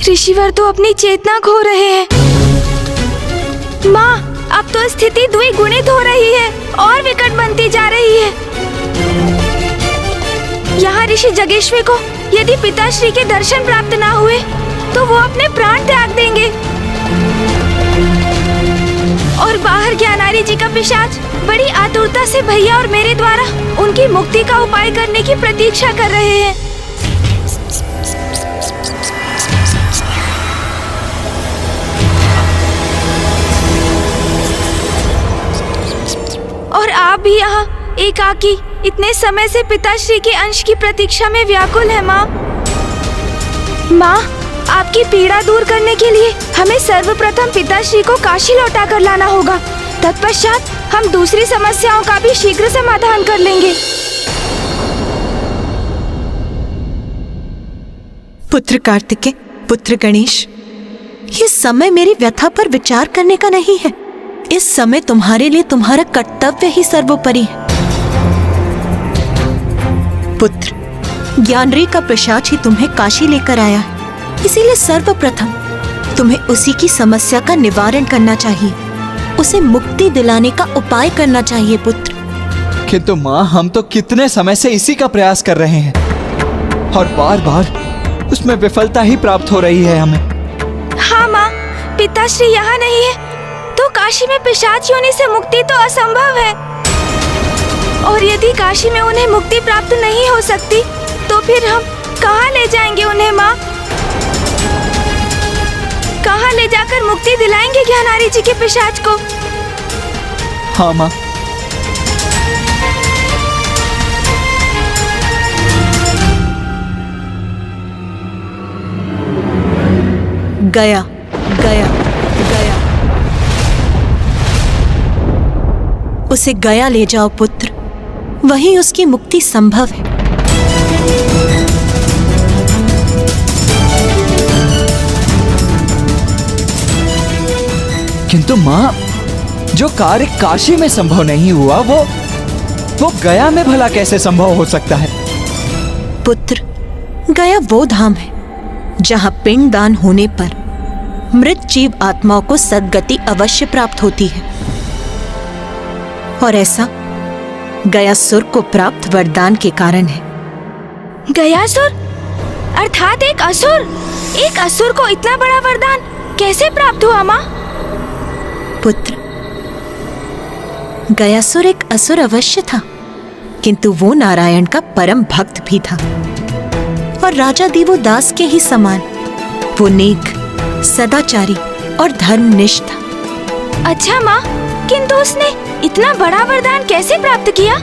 ऋषिवर तो अपनी चेतना खो रहे हैं। माँ, अब तो स्थिति द्विगुणित हो रही है और विकट बनती जा रही है। यहाँ ऋषि जगेश्वी को यदि पिताश्री के दर्शन प्राप्त ना हुए तो वो अपने प्राण त्याग देंगे, और बाहर ज्ञानारी जी का पिशाच बड़ी आतुरता से भैया और मेरे द्वारा उनकी मुक्ति का उपाय करने की प्रतीक्षा कर रहे हैं। और आप भी यहाँ एकाकी इतने समय से पिताश्री के अंश की प्रतीक्षा में व्याकुल है माँ। माँ, आपकी पीड़ा दूर करने के लिए हमें सर्वप्रथम पिताश्री को काशी लौटा कर लाना होगा। तत्पश्चात हम दूसरी समस्याओं का भी शीघ्र समाधान कर लेंगे। पुत्र कार्तिकेय, पुत्र गणेश, ये समय मेरी व्यथा पर विचार करने का नहीं है। इस समय तुम्हारे लिए तुम्हारा कर्तव्य ही सर्वोपरि है। पुत्र, ज्ञानरी का पिशाच ही तुम्हें काशी लेकर आया है, इसीलिए सर्वप्रथम तुम्हें उसी की समस्या का निवारण करना चाहिए, उसे मुक्ति दिलाने का उपाय करना चाहिए पुत्र। किंतु माँ, हम तो कितने समय से इसी का प्रयास कर रहे हैं और बार बार उसमें विफलता ही प्राप्त हो रही है हमें। हाँ माँ, पिताश्री यहाँ नहीं है तो काशी में पिशाच योनि से मुक्ति तो असंभव है, और यदि काशी में उन्हें मुक्ति प्राप्त नहीं हो सकती तो फिर हम कहाँ ले जाएंगे उन्हें माँ? कहाँ ले जाकर मुक्ति दिलाएंगे ज्ञानारी जी के पिशाच को? हाँ माँ। गया गया गया, उसे गया ले जाओ पुत्र, वहीं उसकी मुक्ति संभव है। किंतु माँ, जो कार्य काशी में संभव नहीं हुआ वो गया में भला कैसे संभव हो सकता है? पुत्र, गया वो धाम है जहाँ पिंड दान होने पर मृत जीव आत्माओं को सद्गति अवश्य प्राप्त होती है, और ऐसा गयासुर को प्राप्त वरदान के कारण है। गयासुर अर्थात एक असुर? एक असुर को इतना बड़ा वरदान कैसे प्राप्त हुआ माँ? पुत्र, गयासुर एक असुर अवश्य था, किंतु वो नारायण का परम भक्त भी था, और राजा दिवोदास के ही समान वो नेक, सदाचारी और धर्मनिष्ठ था। अच्छा माँ, किंतु उसने इतना बड़ा वरदान कैसे प्राप्त किया?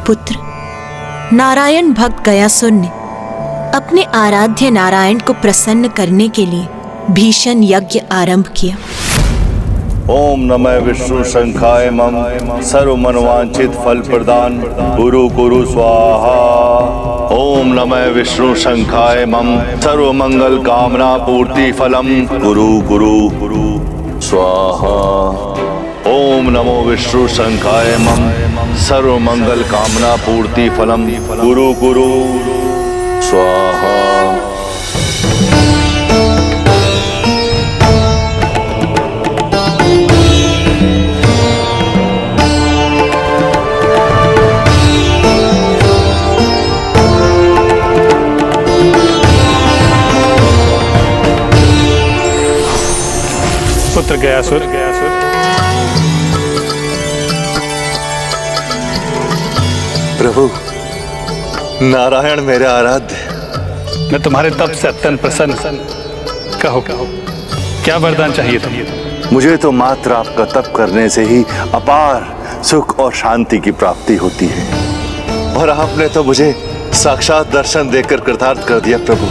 पुत्र, नारायण भक्त गयासुर ने अपने आराध्य नारायण को प्रसन्न करने के लिए भीषण यज्ञ आरंभ किया। ओम नमः विष्णु शंखाय मम सर्व मनवांछित फल प्रदान गुरु गुरु स्वाहा। ओम नमः विष्णु शंखाय मम सर्व मंगल कामना पूर्ति फलम गुरु गुरु गुरु स्वाहा। ओम नमो विष्णु शंखाय मम सर्व मंगल कामना पूर्ति फलम गुरु गुरु स्वाहा। पुत्र गयासुर, प्रभु, नारायण मेरे आराध्य, मैं तुम्हारे तप से अत्यंत प्रसन्न। कहो कहो, क्या वरदान चाहिए तुम्हें? मुझे तो मात्र आपका तप करने से ही अपार सुख और शांति की प्राप्ति होती है, और आपने तो मुझे साक्षात दर्शन देकर कृतार्थ कर दिया प्रभु।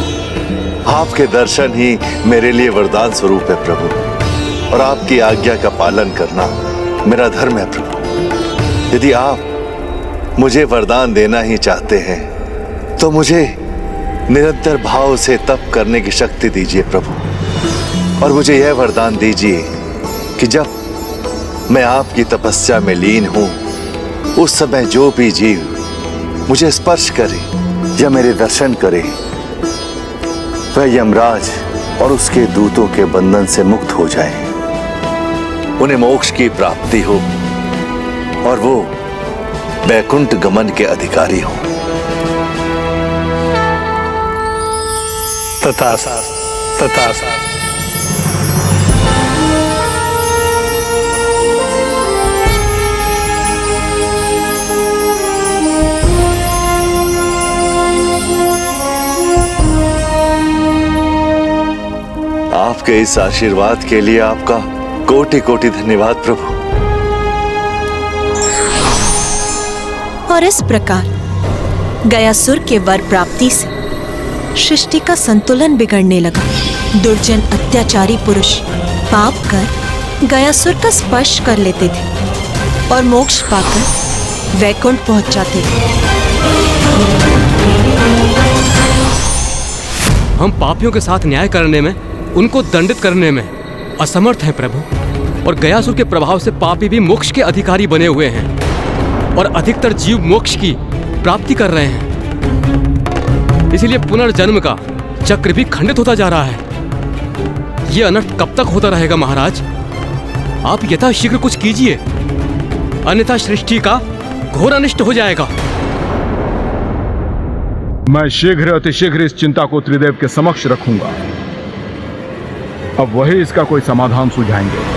आपके दर्शन ही मेरे लिए वरदान स्वरूप है प्रभु, और आपकी आज्ञा का पालन करना मेरा धर्म है प्रभु। यदि आप मुझे वरदान देना ही चाहते हैं तो मुझे निरंतर भाव से तप करने की शक्ति दीजिए प्रभु, और मुझे यह वरदान दीजिए कि जब मैं आपकी तपस्या में लीन हूं उस समय जो भी जीव मुझे स्पर्श करे या मेरे दर्शन करे वह यमराज और उसके दूतों के बंधन से मुक्त हो जाए, उन्हें मोक्ष की प्राप्ति हो और वो वैकुंठ गमन के अधिकारी हो। तथास्तु, तथास्तु। आपके इस आशीर्वाद के लिए आपका कोटि कोटि धन्यवाद प्रभु। और इस प्रकार गयासुर के वर प्राप्ति से सृष्टि का संतुलन बिगड़ने लगा। दुर्जन अत्याचारी पुरुष पाप कर गयासुर का स्पर्श कर लेते थे और मोक्ष पाकर वैकुंठ पहुंच जाते थे। हम पापियों के साथ न्याय करने में, उनको दंडित करने में असमर्थ हैं प्रभु, और गयासुर के प्रभाव से पापी भी मोक्ष के अधिकारी बने हुए हैं। और अधिकतर जीव मोक्ष की प्राप्ति कर रहे हैं। इसलिए पुनर्जन्म का चक्र भी खंडित होता जा रहा है। यह अनर्थ कब तक होता रहेगा महाराज? आप यथाशीघ्र कुछ कीजिए, अन्यथा सृष्टि का घोर अनिष्ट हो जाएगा। मैं शीघ्र अतिशीघ्र इस चिंता को त्रिदेव के समक्ष रखूंगा। अब वही इसका कोई समाधान सुझाएंगे।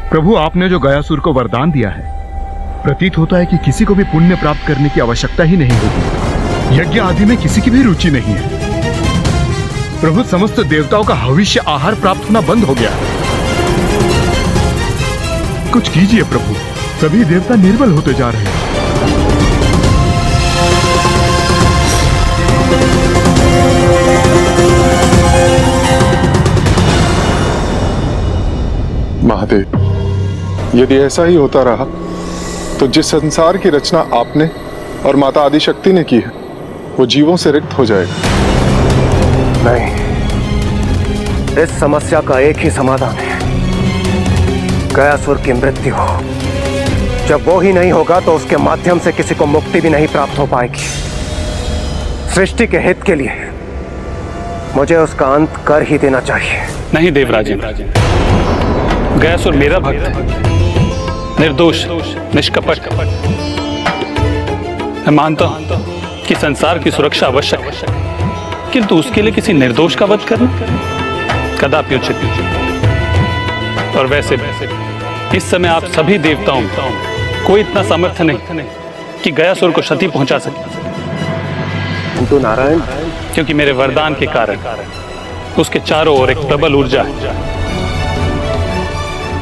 प्रभु, आपने जो गयासुर को वरदान दिया है, प्रतीत होता है कि किसी को भी पुण्य प्राप्त करने की आवश्यकता ही नहीं होगी। यज्ञ आदि में किसी की भी रुचि नहीं है। प्रभु, समस्त देवताओं का हविष्य आहार प्राप्त होना बंद हो गया है। कुछ कीजिए प्रभु, सभी देवता निर्बल होते जा रहे हैं। महादेव, यदि ऐसा ही होता रहा तो जिस संसार की रचना आपने और माता आदिशक्ति ने की है, वो जीवों से रिक्त हो जाएगा। नहीं, इस समस्या का एक ही समाधान है, गयासुर की मृत्यु हो। जब वो ही नहीं होगा तो उसके माध्यम से किसी को मुक्ति भी नहीं प्राप्त हो पाएगी। सृष्टि के हित के लिए मुझे उसका अंत कर ही देना चाहिए। नहीं देवराजेंद्र, गयासुर मेरा भक्त है, निर्दोष, निष्कपट। मैं मानता हूं कि संसार की सुरक्षा आवश्यक है, किंतु उसके लिए किसी निर्दोष का वध करना कदापि उचित नहीं। और वैसे इस समय आप सभी देवताओं में कोई इतना सामर्थ्य नहीं कि गयासुर को क्षति पहुंचा सके। किंतु नारायण, क्योंकि मेरे वरदान के कारण उसके चारों ओर एक प्रबल ऊर्जा है।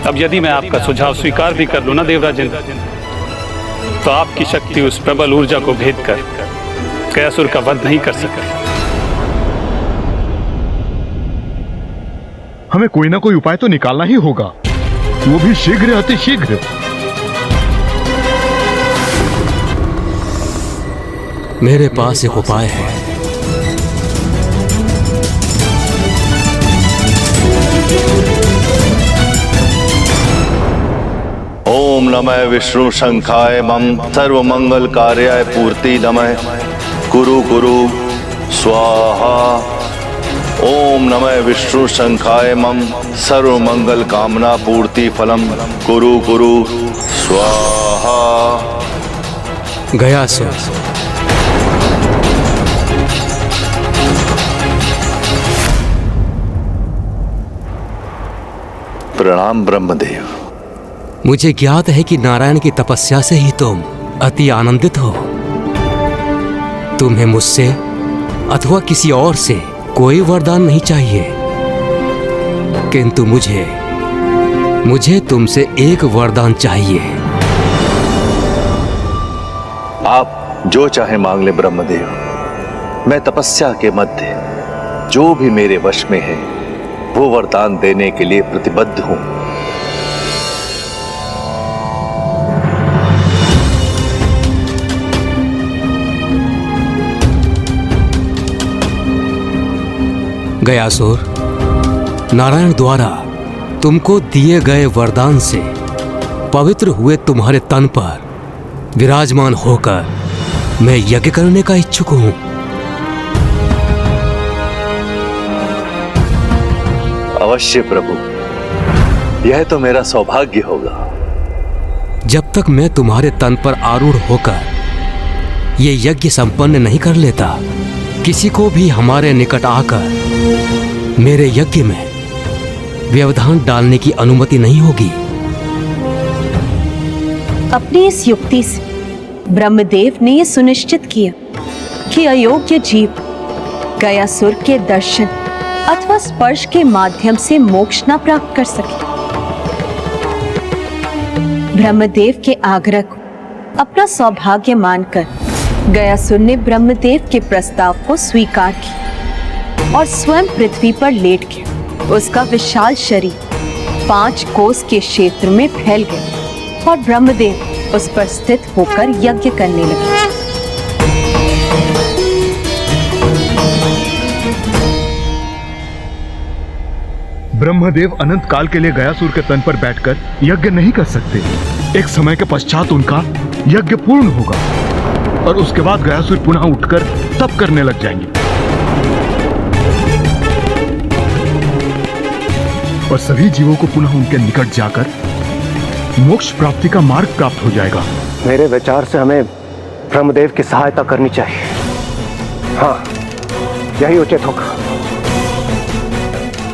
अब यदि मैं आपका सुझाव स्वीकार भी कर लूं ना देवराजेंद्र, तो आपकी शक्ति उस प्रबल ऊर्जा को भेद कर गयासुर का वध नहीं कर सके। हमें कोई ना कोई उपाय तो निकालना ही होगा, वो भी शीघ्र अतिशीघ्र। मेरे पास एक उपाय है। ओम नमः विष्णु शंखाय मम सर्व मंगल कार्याय पूर्ति नमः कुरु कुरु स्वाहा। ओम नमः विष्णु शंखाय मम सर्व मंगल कामना पूर्ति फलम कुरु कुरु स्वाहा। गयासुर, प्रणाम ब्रह्मदेव। मुझे ज्ञात है कि नारायण की तपस्या से ही तुम अति आनंदित हो। तुम्हें मुझसे अथवा किसी और से कोई वरदान नहीं चाहिए, किंतु मुझे तुमसे एक वरदान चाहिए। आप जो चाहे मांग ले ब्रह्मदेव। मैं तपस्या के मध्य जो भी मेरे वश में है वो वरदान देने के लिए प्रतिबद्ध हूं। गयासुर, नारायण द्वारा तुमको दिए गए वरदान से पवित्र हुए तुम्हारे तन पर विराजमान होकर मैं यज्ञ करने का इच्छुक हूं। अवश्य प्रभु, यह तो मेरा सौभाग्य होगा। जब तक मैं तुम्हारे तन पर आरूढ़ होकर ये यज्ञ संपन्न नहीं कर लेता, किसी को भी हमारे निकट आकर मेरे यज्ञ में व्यवधान डालने की अनुमति नहीं होगी। अपनी इस युक्ति से ब्रह्मदेव ने यह सुनिश्चित किया कि अयोग्य जीव गयासुर के दर्शन अथवा स्पर्श के माध्यम से मोक्ष न प्राप्त कर सके। ब्रह्मदेव के आग्रह को अपना सौभाग्य मानकर गयासुर ने ब्रह्मदेव के प्रस्ताव को स्वीकार किया और स्वयं पृथ्वी पर लेट गया। उसका विशाल शरीर 5 कोस के क्षेत्र में फैल गया और ब्रह्मदेव उस पर स्थित होकर यज्ञ करने लगे। ब्रह्मदेव अनंत काल के लिए गयासुर के तन पर बैठकर यज्ञ नहीं कर सकते। एक समय के पश्चात उनका यज्ञ पूर्ण होगा और उसके बाद गयासुर पुनः उठकर तप करने लग जाएंगे और सभी जीवों को पुनः उनके निकट जाकर मोक्ष प्राप्ति का मार्ग प्राप्त हो जाएगा। मेरे विचार से हमें ब्रह्मदेव की सहायता करनी चाहिए। हाँ, यही उचित होगा।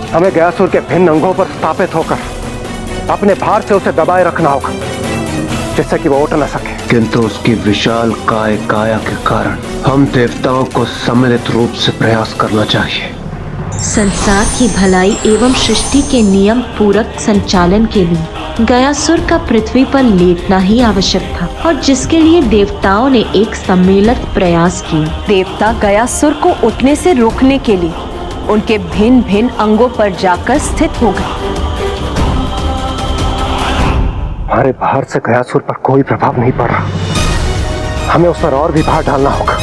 हमें गयासुर के भिन्न अंगों पर स्थापित होकर अपने भार से उसे दबाए रखना होगा, जिससे कि वो उठ न सके। किंतु उसकी विशाल काया के कारण हम देवताओं को सम्मिलित रूप से प्रयास करना चाहिए। संसार की भलाई एवं सृष्टि के नियम पूरक संचालन के लिए गयासुर का पृथ्वी पर लेटना ही आवश्यक था, और जिसके लिए देवताओं ने एक सम्मिलित प्रयास किया। देवता गयासुर को उठने से रोकने के लिए उनके भिन्न भिन्न अंगों पर जाकर स्थित हो गए। हमारे भार से गयासुर पर कोई प्रभाव नहीं पड़ रहा, हमें उस पर और भी भार डालना होगा।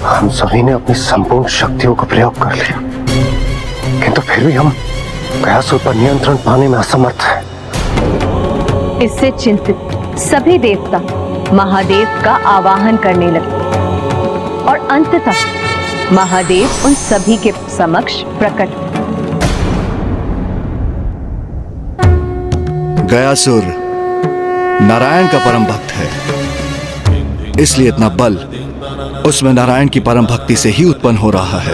हम सभी ने अपनी संपूर्ण शक्तियों का प्रयोग कर लिया, किंतु फिर भी हम गयासुर पर नियंत्रण पाने में असमर्थ हैं। इससे चिंतित सभी देवता महादेव का आवाहन करने लगे और अंततः महादेव उन सभी के समक्ष प्रकट हुए। गयासुर नारायण का परम भक्त है, इसलिए इतना बल उसमें नारायण की परम भक्ति से ही उत्पन्न हो रहा है।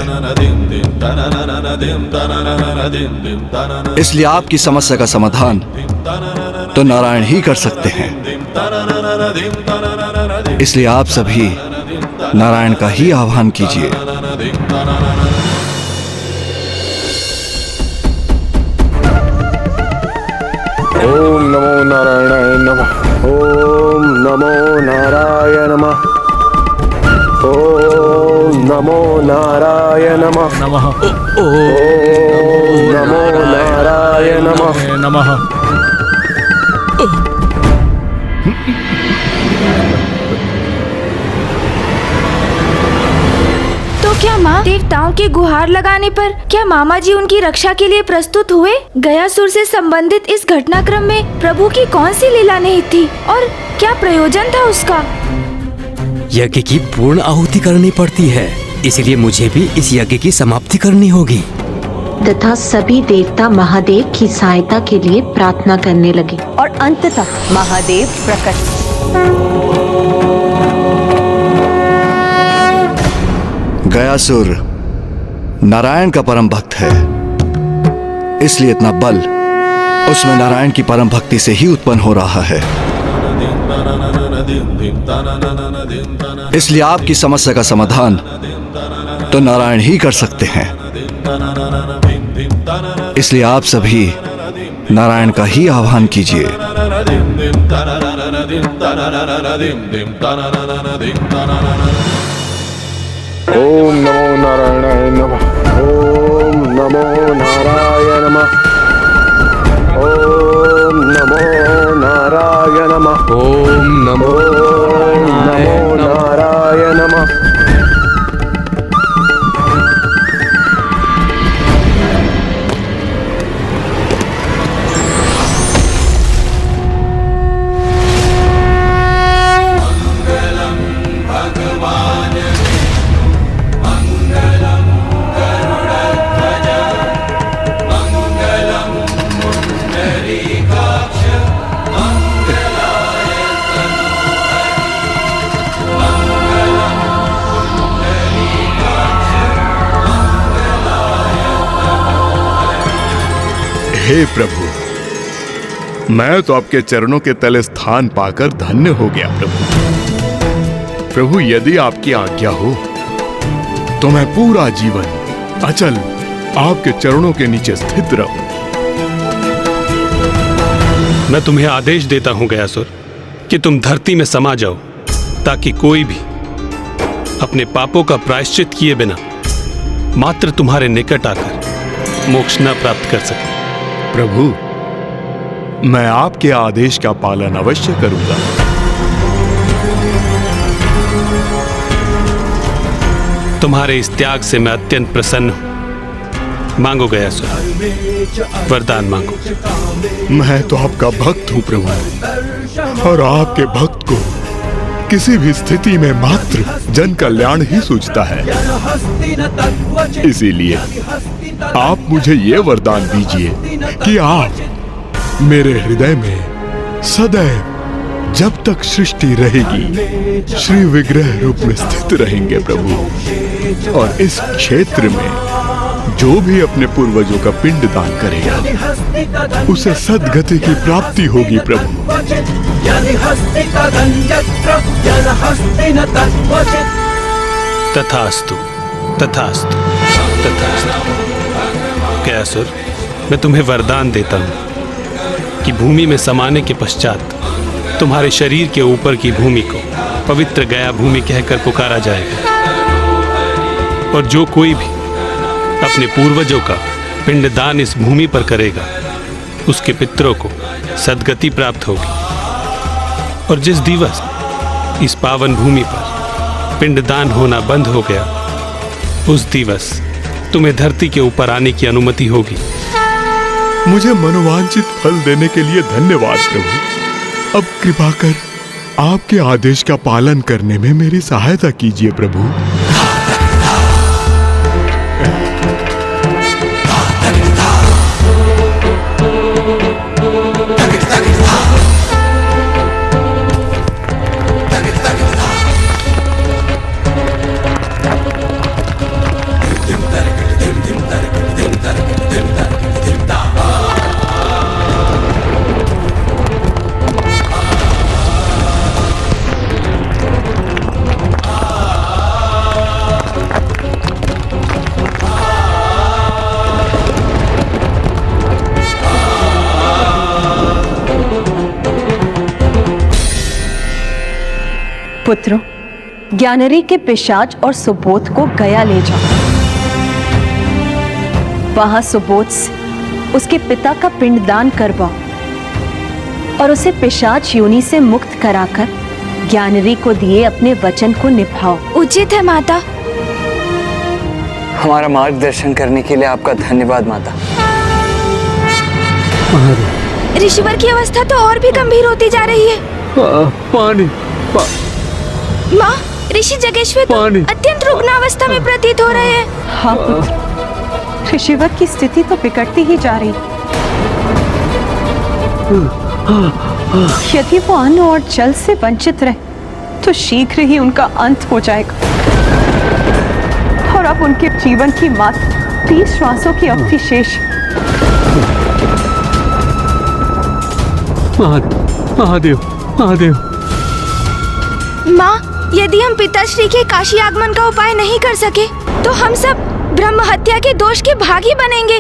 इसलिए आपकी समस्या का समाधान तो नारायण ही कर सकते हैं। इसलिए आप सभी नारायण का ही आह्वान कीजिए। ओम नमो नारायणाय नमः। ओम नमो नारायण नमः। ओम नमो नारायण नमः। ओम नमो नारायण नमः। तो क्या माँ, देवताओं के गुहार लगाने पर क्या मामा जी उनकी रक्षा के लिए प्रस्तुत हुए? गयासुर से संबंधित इस घटनाक्रम में प्रभु की कौन सी लीला नहीं थी और क्या प्रयोजन था उसका? यज्ञ की पूर्ण आहुति करनी पड़ती है, इसलिए मुझे भी इस यज्ञ की समाप्ति करनी होगी। तथा सभी देवता महादेव की सहायता के लिए प्रार्थना करने लगे और अंततः महादेव प्रकट। गयासुर नारायण का परम भक्त है, इसलिए इतना बल उसमें नारायण की परम भक्ति से ही उत्पन्न हो रहा है। इसलिए आपकी समस्या का समाधान तो नारायण ही कर सकते हैं। इसलिए आप सभी नारायण का ही आह्वान कीजिए। ओम नमो नारायणाय नमः। ओम नमो नारायण नमः। ओम नमो नारायण नमः। ओम नमो नारायण नमः। हे प्रभु, मैं तो आपके चरणों के तले स्थान पाकर धन्य हो गया। प्रभु, यदि आपकी आज्ञा हो तो मैं पूरा जीवन अचल आपके चरणों के नीचे स्थित रहूं। मैं तुम्हें आदेश देता हूं गयासुर कि तुम धरती में समा जाओ, ताकि कोई भी अपने पापों का प्रायश्चित किए बिना मात्र तुम्हारे निकट आकर मोक्ष न प्राप्त कर सके। प्रभु, मैं आपके आदेश का पालन अवश्य करूंगा। तुम्हारे इस त्याग से मैं अत्यंत प्रसन्न हूं। मांगो गयासुर, वरदान मांगो। मैं तो आपका भक्त हूं प्रभु, और आपके भक्त को किसी भी स्थिति में मात्र जन कल्याण ही सूझता है। इसीलिए आप मुझे ये वरदान दीजिए कि आप मेरे हृदय में सदैव, जब तक सृष्टि रहेगी, श्री विग्रह रूप में स्थित रहेंगे प्रभु। और इस क्षेत्र में जो भी अपने पूर्वजों का पिंड दान करेगा, उसे सद्गति की प्राप्ति होगी प्रभु। तथास्तु, तथास्तु, तथास्तु। गयासुर, मैं तुम्हें वरदान देता हूं कि भूमि में समाने के पश्चात तुम्हारे शरीर के ऊपर की भूमि को पवित्र गया भूमि कहकर पुकारा जाएगा, और जो कोई भी अपने पूर्वजों का पिंडदान इस भूमि पर करेगा, उसके पितरों को सद्गति प्राप्त होगी। और जिस दिवस इस पावन भूमि पर पिंडदान होना बंद हो गया, उस दिवस तुम्हें धरती के ऊपर आने की अनुमति होगी। मुझे मनोवांछित फल देने के लिए धन्यवाद प्रभु। अब कृपा कर आपके आदेश का पालन करने में मेरी सहायता कीजिए प्रभु। पुत्रों, ज्ञानरी के पिशाच और सुबोध को गया ले जाओ। वहां सुबोध से उसके पिता का पिंडदान करवाओ और उसे पिशाच योनि से मुक्त कराकर ज्ञानरी को दिए अपने वचन को निभाओ। उचित है माता। हमारा मार्गदर्शन करने के लिए आपका धन्यवाद माता। ऋषिवर की अवस्था तो और भी गंभीर होती जा रही है। पानी माँ, ऋषि जगेश्वर तो अत्यंत रुग्ण अवस्था में प्रतीत हो रहे हैं। हाँ पुत्र, ऋषिवर की स्थिति तो बिगड़ती ही जा रही। यदि वो अन्न और जल से वंचित रहे तो शीघ्र ही उनका अंत हो जाएगा, और अब उनके जीवन की मात्र 30 श्वासों की अवधि शेष। महादेव, महादेव। माँ, यदि हम पिताश्री के काशी आगमन का उपाय नहीं कर सके तो हम सब ब्रह्म हत्या के दोष के भागी बनेंगे।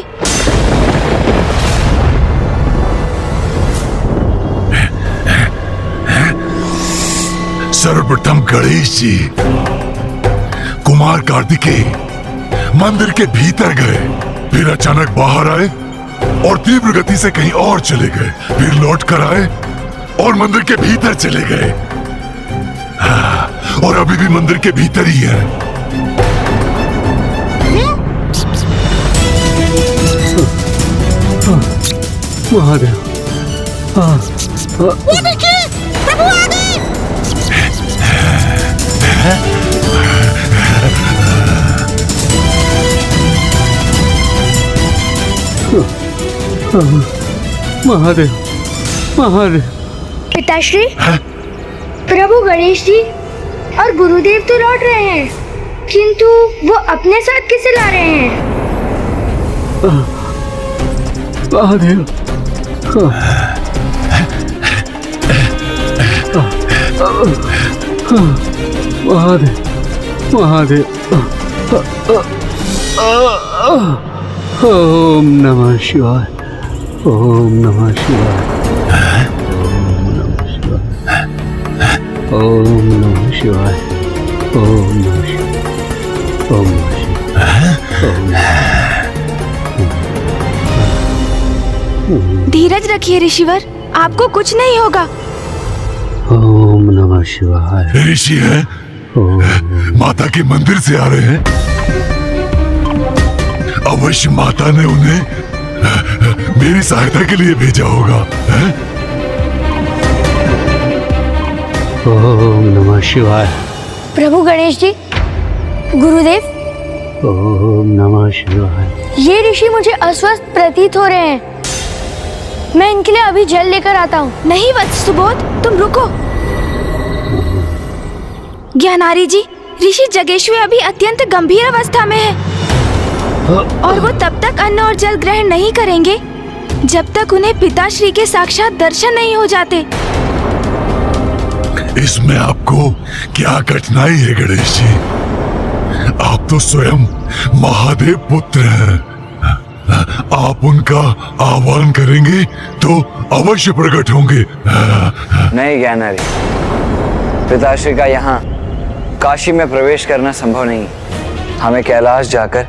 सर्वप्रथम गणेश जी कुमार कार्तिकेय मंदिर के भीतर गए, फिर अचानक बाहर आए और तीव्र गति से कहीं और चले गए, फिर लौट कर आए और मंदिर के भीतर चले गए। और अभी भी मंदिर के भीतर ही है। महादेव, वो देखिए, प्रभु आ गए। महादेव, महादेव। पिताश्री, प्रभु गणेश जी और गुरुदेव तो लौट रहे हैं, किंतु वो अपने साथ किसे ला रहे हैं? महादेव, महादेव, महादेव। ओम नमः शिवाय, ओम नमः शिवाय, ओम नमः शिवाय, ओम नमः शिवाय, ओम नमः शिवाय। धीरज रखिए ऋषिवर, आपको कुछ नहीं होगा। ओम नमः शिवाय। ऋषि है, माता के मंदिर से आ रहे हैं। अवश्य माता ने उन्हें मेरी सहायता के लिए भेजा होगा। ओम नमः शिवाय। प्रभु गणेश जी, गुरुदेव, ओम नमः शिवाय। ये ऋषि मुझे अस्वस्थ प्रतीत हो रहे हैं। मैं इनके लिए अभी जल लेकर आता हूँ। नहीं वत्स सुबोध, तुम रुको। ज्ञानारी जी, ऋषि जगेश्वर अभी अत्यंत गंभीर अवस्था में है और वो तब तक अन्न और जल ग्रहण नहीं करेंगे जब तक उन्हें पिताश्री के साक्षात दर्शन नहीं हो जाते। इसमें आपको क्या कठिनाई है गणेश जी? आप तो स्वयं महादेव पुत्र हैं। आप उनका आह्वान करेंगे तो अवश्य प्रकट होंगे। नहीं ज्ञानारी, पिताश्री का यहाँ काशी में प्रवेश करना संभव नहीं। हमें कैलाश जाकर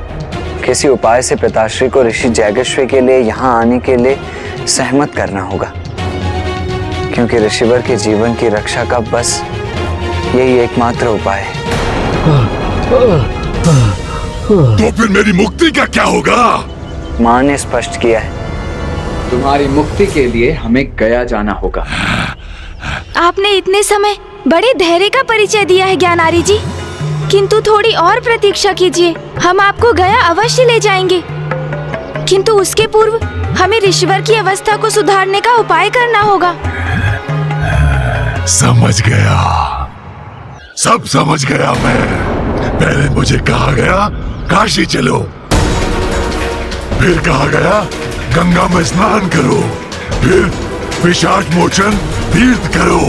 किसी उपाय से पिताश्री को ऋषि जैगेश्वर के लिए यहाँ आने के लिए सहमत करना होगा, क्योंकि ऋषिवर के जीवन की रक्षा का बस यही एकमात्र उपाय है। तो फिर मेरी मुक्ति का क्या होगा? माँ ने स्पष्ट किया है। तुम्हारी मुक्ति के लिए हमें गया जाना होगा। आपने इतने समय बड़े धैर्य का परिचय दिया है ज्ञानारी जी, किंतु थोड़ी और प्रतीक्षा कीजिए, हम आपको गया अवश्य ले जाएंगे। किंतु उसके पूर्व हमें ऋषिवर की अवस्था को सुधारने का उपाय करना होगा। समझ गया, सब समझ गया मैं। पहले मुझे कहा गया काशी चलो, फिर कहा गया गंगा में स्नान करो, फिर पिशाच मोचन तीर्थ करो,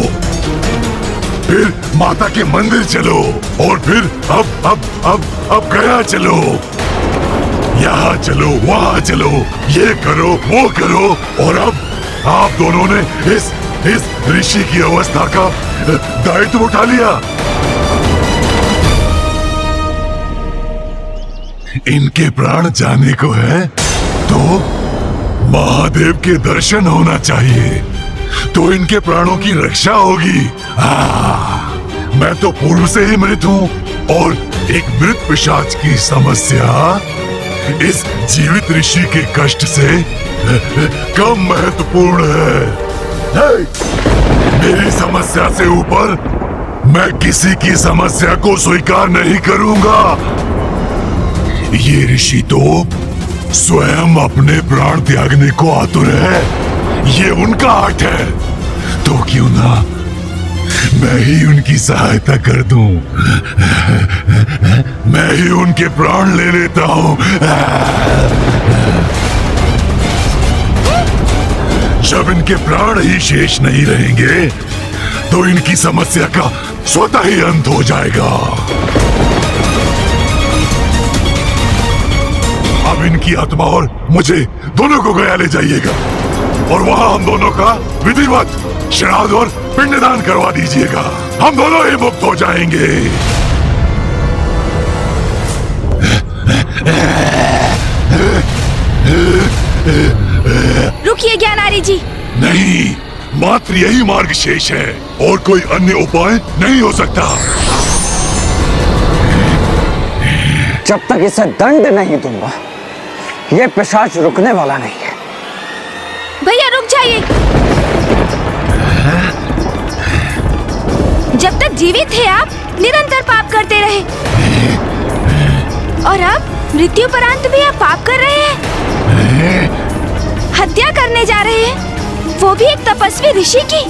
फिर माता के मंदिर चलो और फिर अब गया चलो। यहाँ चलो, वहाँ चलो, ये करो, वो करो, और अब आप दोनों ने इस ऋषि की अवस्था का दायित्व उठा लिया। इनके प्राण जाने को है तो महादेव के दर्शन होना चाहिए, तो इनके प्राणों की रक्षा होगी। मैं तो पूर्व से ही मृत हूँ और एक मृत पिशाच की समस्या इस जीवित ऋषि के कष्ट से कम महत्वपूर्ण है। मेरी समस्या से ऊपर मैं किसी की समस्या को स्वीकार नहीं करूंगा। ये ऋषि तो स्वयं अपने प्राण त्यागने को आतुर है, ये उनका आर्ट है, तो क्यों ना मैं ही उनकी सहायता कर दूं। मैं ही उनके प्राण ले लेता हूं। जब इनके प्राण ही शेष नहीं रहेंगे तो इनकी समस्या का स्वतः ही अंत हो जाएगा। अब इनकी आत्मा और मुझे दोनों को गया ले जाइएगा और वहां हम दोनों का विधिवत श्राद्ध और पिंडदान करवा दीजिएगा। हम दोनों ही मुक्त हो जाएंगे। रुकिए ज्ञानारी जी। नहीं, मात्र यही मार्ग शेष है और कोई अन्य उपाय नहीं हो सकता। जब तक इसे दंड नहीं दूंगा ये पिशाच रुकने वाला नहीं है। भैया रुक जाइए। जब तक जीवित थे आप निरंतर पाप करते रहे और अब मृत्युपरांत भी आप पाप कर रहे हैं। हत्या करने जा रहे हैं, वो भी एक तपस्वी ऋषि की।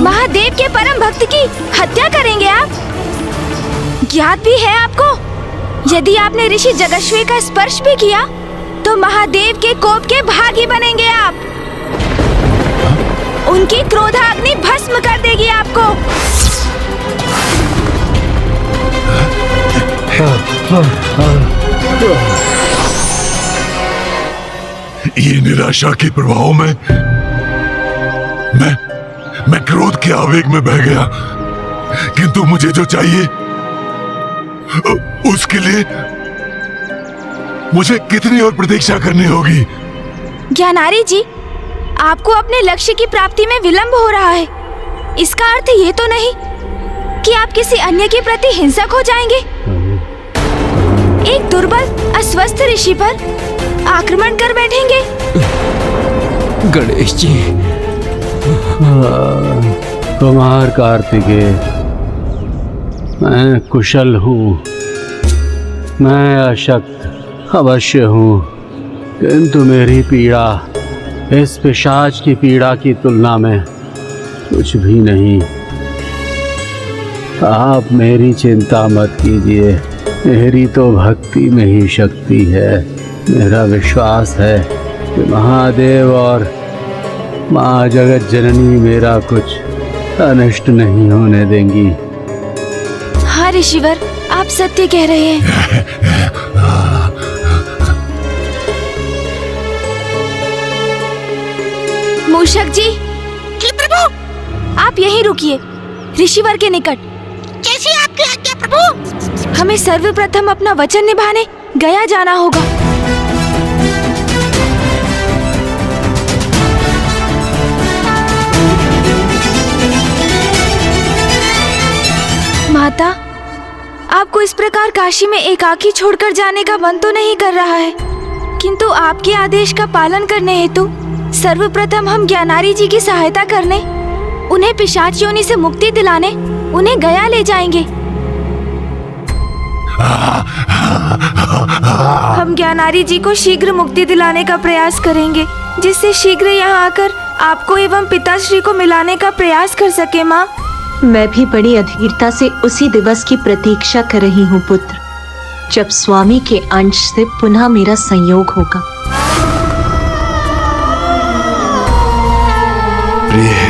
महादेव के परम भक्त की हत्या करेंगे आप। ज्ञात भी है आपको, यदि आपने ऋषि जगेश्वर का स्पर्श भी किया तो महादेव के कोप के भागी बनेंगे आप। उनकी क्रोधाग्नि भस्म कर देगी आपको। ये निराशा के प्रभाव में मैं क्रोध के आवेग में बह गया, किंतु मुझे जो चाहिए उसके लिए मुझे कितनी और प्रतीक्षा करनी होगी? ज्ञानारी जी, आपको अपने लक्ष्य की प्राप्ति में विलंब हो रहा है। इसका अर्थ ये तो नहीं कि आप किसी अन्य के प्रति हिंसक हो जाएंगे। एक दुर्बल अस्वस्थ ऋषि पर आक्रमण कर बैठेंगे। गणेश जी, कुमार कार्तिकेय, मैं कुशल हूँ, मैं अशक्त अवश्य हूँ, किंतु मेरी पीड़ा इस पिशाच की पीड़ा की तुलना में कुछ भी नहीं। आप मेरी चिंता मत कीजिए, मेरी तो भक्ति में ही शक्ति है। मेरा विश्वास है कि महादेव और माँ जगत जननी मेरा कुछ अनिष्ट नहीं होने देंगी। हाँ ऋषिवर, आप सत्य कह रहे हैं। मूषक जी। जी प्रभु। आप यहीं रुकिए, ऋषिवर के निकट। कैसी आपकी आज्ञा प्रभु? हमें सर्वप्रथम अपना वचन निभाने गया जाना होगा। माता, आपको इस प्रकार काशी में एकाकी छोड़कर जाने का मन तो नहीं कर रहा है, किंतु आपके आदेश का पालन करने हेतु सर्वप्रथम हम ज्ञानारी जी की सहायता करने, उन्हें पिशाच योनि से मुक्ति दिलाने उन्हें गया ले जाएंगे। हम ज्ञानारी जी को शीघ्र मुक्ति दिलाने का प्रयास करेंगे, जिससे शीघ्र यहाँ आकर आपको एवं पिताश्री को मिलाने का प्रयास कर सके। माँ, मैं भी बड़ी अधीरता से उसी दिवस की प्रतीक्षा कर रही हूँ पुत्र, जब स्वामी के अंश से पुनः मेरा संयोग होगा। प्रिय,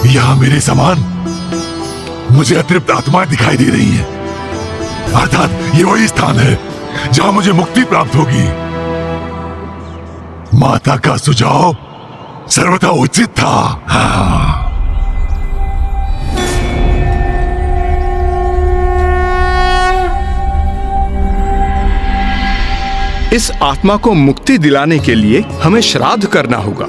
यहाँ मेरे समान मुझे अतृप्त आत्माएं दिखाई दे रही हैं, अर्थात ये वही स्थान है जहां मुझे मुक्ति प्राप्त होगी। माता का सुझाव सर्वथा उचित था। हाँ। इस आत्मा को मुक्ति दिलाने के लिए हमें श्राद्ध करना होगा,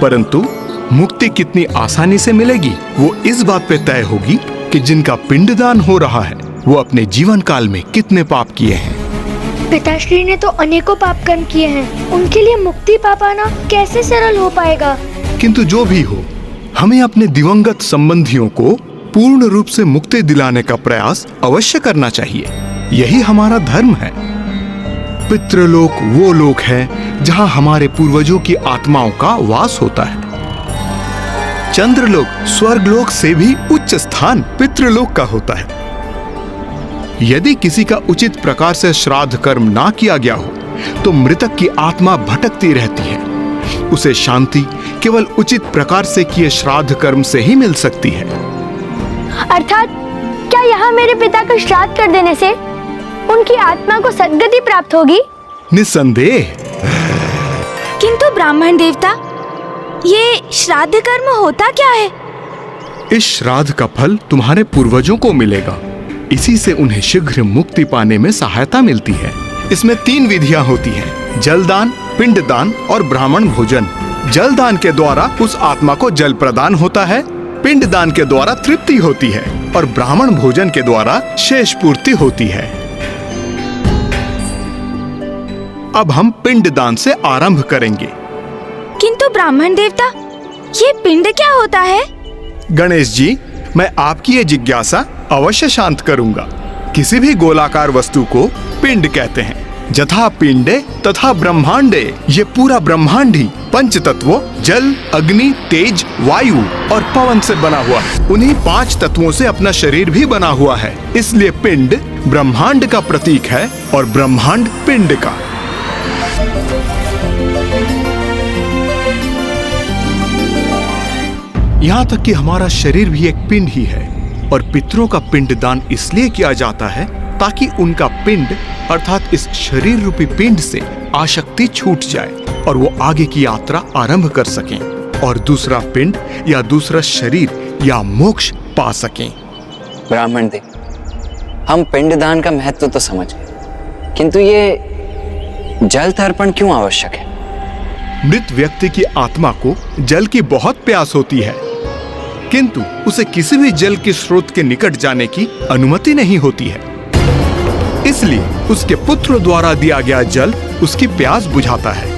परंतु मुक्ति कितनी आसानी से मिलेगी वो इस बात पे तय होगी कि जिनका पिंडदान हो रहा है वो अपने जीवन काल में कितने पाप किए हैं। पिताश्री ने तो अनेकों पाप कर्म किए हैं, उनके लिए मुक्ति पा पाना कैसे सरल हो पाएगा। किंतु जो भी हो, हमें अपने दिवंगत संबंधियों को पूर्ण रूप से मुक्ति दिलाने का प्रयास अवश्य करना चाहिए। यही हमारा धर्म है। पितृलोक वो लोक है जहाँ हमारे पूर्वजों की आत्माओं का वास होता है। चंद्रलोक स्वर्गलोक से भी उच्च स्थान पितृलोक का होता है। यदि किसी का उचित प्रकार से श्राद्ध कर्म ना किया गया हो तो मृतक की आत्मा भटकती रहती है। उसे शांति केवल उचित प्रकार से किए श्राद्ध कर्म से ही मिल सकती है। अर्थात क्या यहाँ मेरे पिता का श्राद्ध कर देने से उनकी आत्मा को सद्गति प्राप्त होगी? निस्संदेह। किंतु ब्राह्मण देवता, ये श्राद्ध कर्म होता क्या है? इस श्राद्ध का फल तुम्हारे पूर्वजों को मिलेगा। इसी से उन्हें शीघ्र मुक्ति पाने में सहायता मिलती है। इसमें 3 विधियां होती हैं: जलदान, पिंडदान और ब्राह्मण भोजन। जलदान के द्वारा उस आत्मा को जल प्रदान होता है, पिंडदान के द्वारा तृप्ति होती है और ब्राह्मण भोजन के द्वारा शेष पूर्ति होती है। अब हम पिंडदान से आरंभ करेंगे। किंतु ब्राह्मण देवता, ये पिंड क्या होता है? गणेश जी, मैं आपकी ये जिज्ञासा अवश्य शांत करूंगा। किसी भी गोलाकार वस्तु को पिंड कहते हैं। जथा पिंडे तथा ब्रह्मांडे, ये पूरा ब्रह्मांड ही 5 तत्वों जल, अग्नि, तेज, वायु और पवन से बना हुआ है। उन्हीं 5 तत्वों से अपना शरीर भी बना हुआ है। इसलिए पिंड ब्रह्मांड का प्रतीक है और ब्रह्मांड पिंड का। यहाँ तक कि हमारा शरीर भी एक पिंड ही है, और पितरों का पिंडदान इसलिए किया जाता है ताकि उनका पिंड अर्थात इस शरीर रूपी पिंड से आसक्ति छूट जाए और वो आगे की यात्रा आरंभ कर सकें और दूसरा पिंड या दूसरा शरीर या मोक्ष पा सकें। ब्राह्मण देव, हम पिंडदान का महत्व तो समझ गए, किंतु ये जल तर्पण क्यों आवश्यक है? मृत व्यक्ति की आत्मा को जल की बहुत प्यास होती है, किंतु उसे किसी भी जल के स्रोत के निकट जाने की अनुमति नहीं होती है। इसलिए उसके पुत्र द्वारा दिया गया जल उसकी प्यास बुझाता है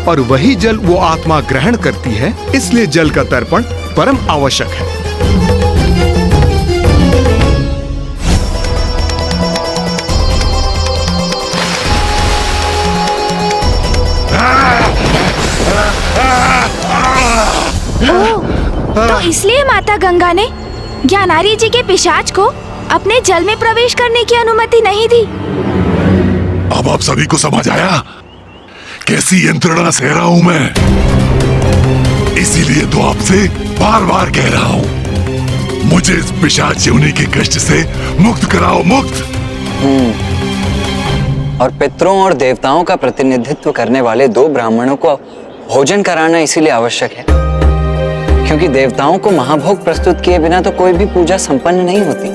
और वही जल वो आत्मा ग्रहण करती है। इसलिए जल का तर्पण परम आवश्यक है। तो इसलिए माता गंगा ने ज्ञानारी जी के पिशाच को अपने जल में प्रवेश करने की अनुमति नहीं दी। अब आप सभी को समझ आया कैसी यंत्रणा सह रहा हूं मैं। इसीलिए तो आपसे बार बार कह रहा हूं, मुझे इस पिशाच योनि के कष्ट से मुक्त कराओ, मुक्त। और पितरों और देवताओं का प्रतिनिधित्व करने वाले 2 ब्राह्मणों को भोजन कराना इसीलिए आवश्यक है क्योंकि देवताओं को महाभोग प्रस्तुत किए बिना तो कोई भी पूजा संपन्न नहीं होती।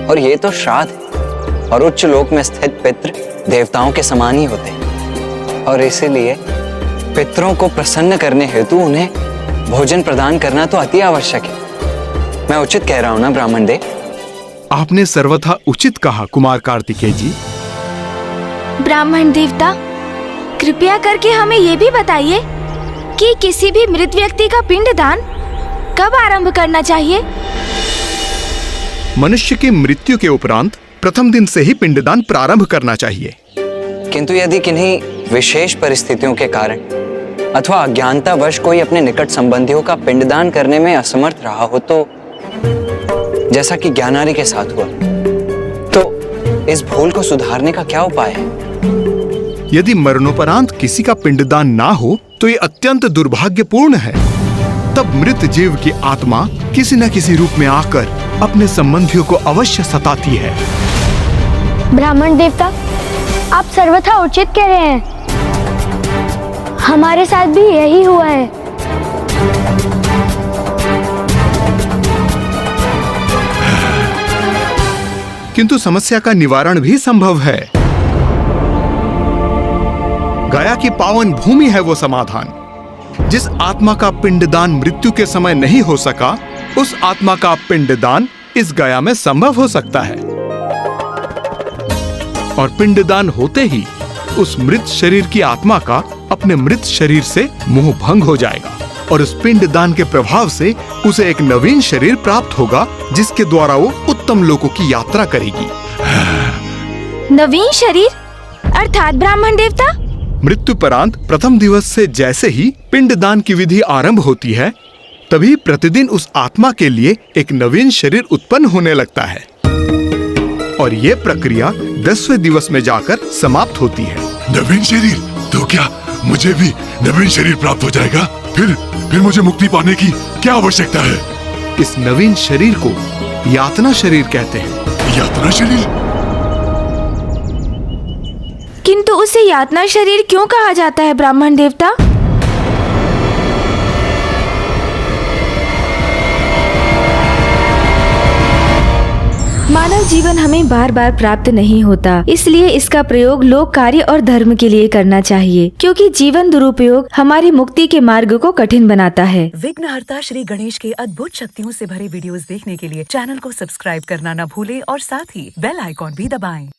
और ये तो श्राद्ध है और उच्च लोक में स्थित पितृ देवताओं के समान ही होते हैं और इसीलिए पितरों को प्रसन्न करने हेतु उन्हें भोजन प्रदान करना तो अति आवश्यक है। मैं उचित कह रहा हूं ना ब्राह्मण देव? आपने सर्वथा उचित कहा कुमार कार्तिकेय जी। ब्राह्मण देवता, कृपया करके हमें ये भी बताइए कि किसी भी मृत व्यक्ति का पिंडदान कब आरंभ करना चाहिए? मनुष्य की मृत्यु के उपरांत प्रथम दिन से ही पिंडदान प्रारंभ करना चाहिए। किंतु यदि किन्हीं विशेष परिस्थितियों के कारण अथवा अज्ञानतावश कोई अपने निकट संबंधियों का पिंडदान करने में असमर्थ रहा हो तो, जैसा कि ज्ञानारी के साथ हुआ, तो इस भूल को सुधारने का क्या उपाय है? यदि मरणोपरांत किसी का पिंडदान ना हो तो ये अत्यंत दुर्भाग्यपूर्ण है। तब मृत जीव की आत्मा किसी न किसी रूप में आकर अपने संबंधियों को अवश्य सताती है। ब्राह्मण देवता, आप सर्वथा उचित कह रहे हैं। हमारे साथ भी यही हुआ है। किंतु समस्या का निवारण भी संभव है। गया की पावन भूमि है वो समाधान। जिस आत्मा का पिंडदान मृत्यु के समय नहीं हो सका, उस आत्मा का पिंडदान इस गया में संभव हो सकता है और पिंडदान होते ही उस मृत शरीर की आत्मा का अपने मृत शरीर से मोह भंग हो जाएगा और उस पिंडदान के प्रभाव से उसे एक नवीन शरीर प्राप्त होगा जिसके द्वारा वो उत्तम लोकों की यात्रा करेगी। नवीन शरीर अर्थात ब्राह्मण देवता? मृत्यु परांत प्रथम दिवस से जैसे ही पिंडदान की विधि आरंभ होती है, तभी प्रतिदिन उस आत्मा के लिए एक नवीन शरीर उत्पन्न होने लगता है और ये प्रक्रिया 10वें दिवस में जाकर समाप्त होती है। नवीन शरीर? तो क्या मुझे भी नवीन शरीर प्राप्त हो जाएगा? फिर मुझे मुक्ति पाने की क्या आवश्यकता है? इस नवीन शरीर को यातना शरीर कहते हैं। यातना शरीर? किंतु उसे यातना शरीर क्यों कहा जाता है ब्राह्मण देवता? मानव जीवन हमें बार बार प्राप्त नहीं होता, इसलिए इसका प्रयोग लोक कार्य और धर्म के लिए करना चाहिए, क्योंकि जीवन दुरुपयोग हमारी मुक्ति के मार्ग को कठिन बनाता है। विघ्नहर्ता श्री गणेश के अद्भुत शक्तियों से भरे वीडियोस देखने के लिए चैनल को सब्सक्राइब करना न भूलें और साथ ही बेल आइकॉन भी दबाएं।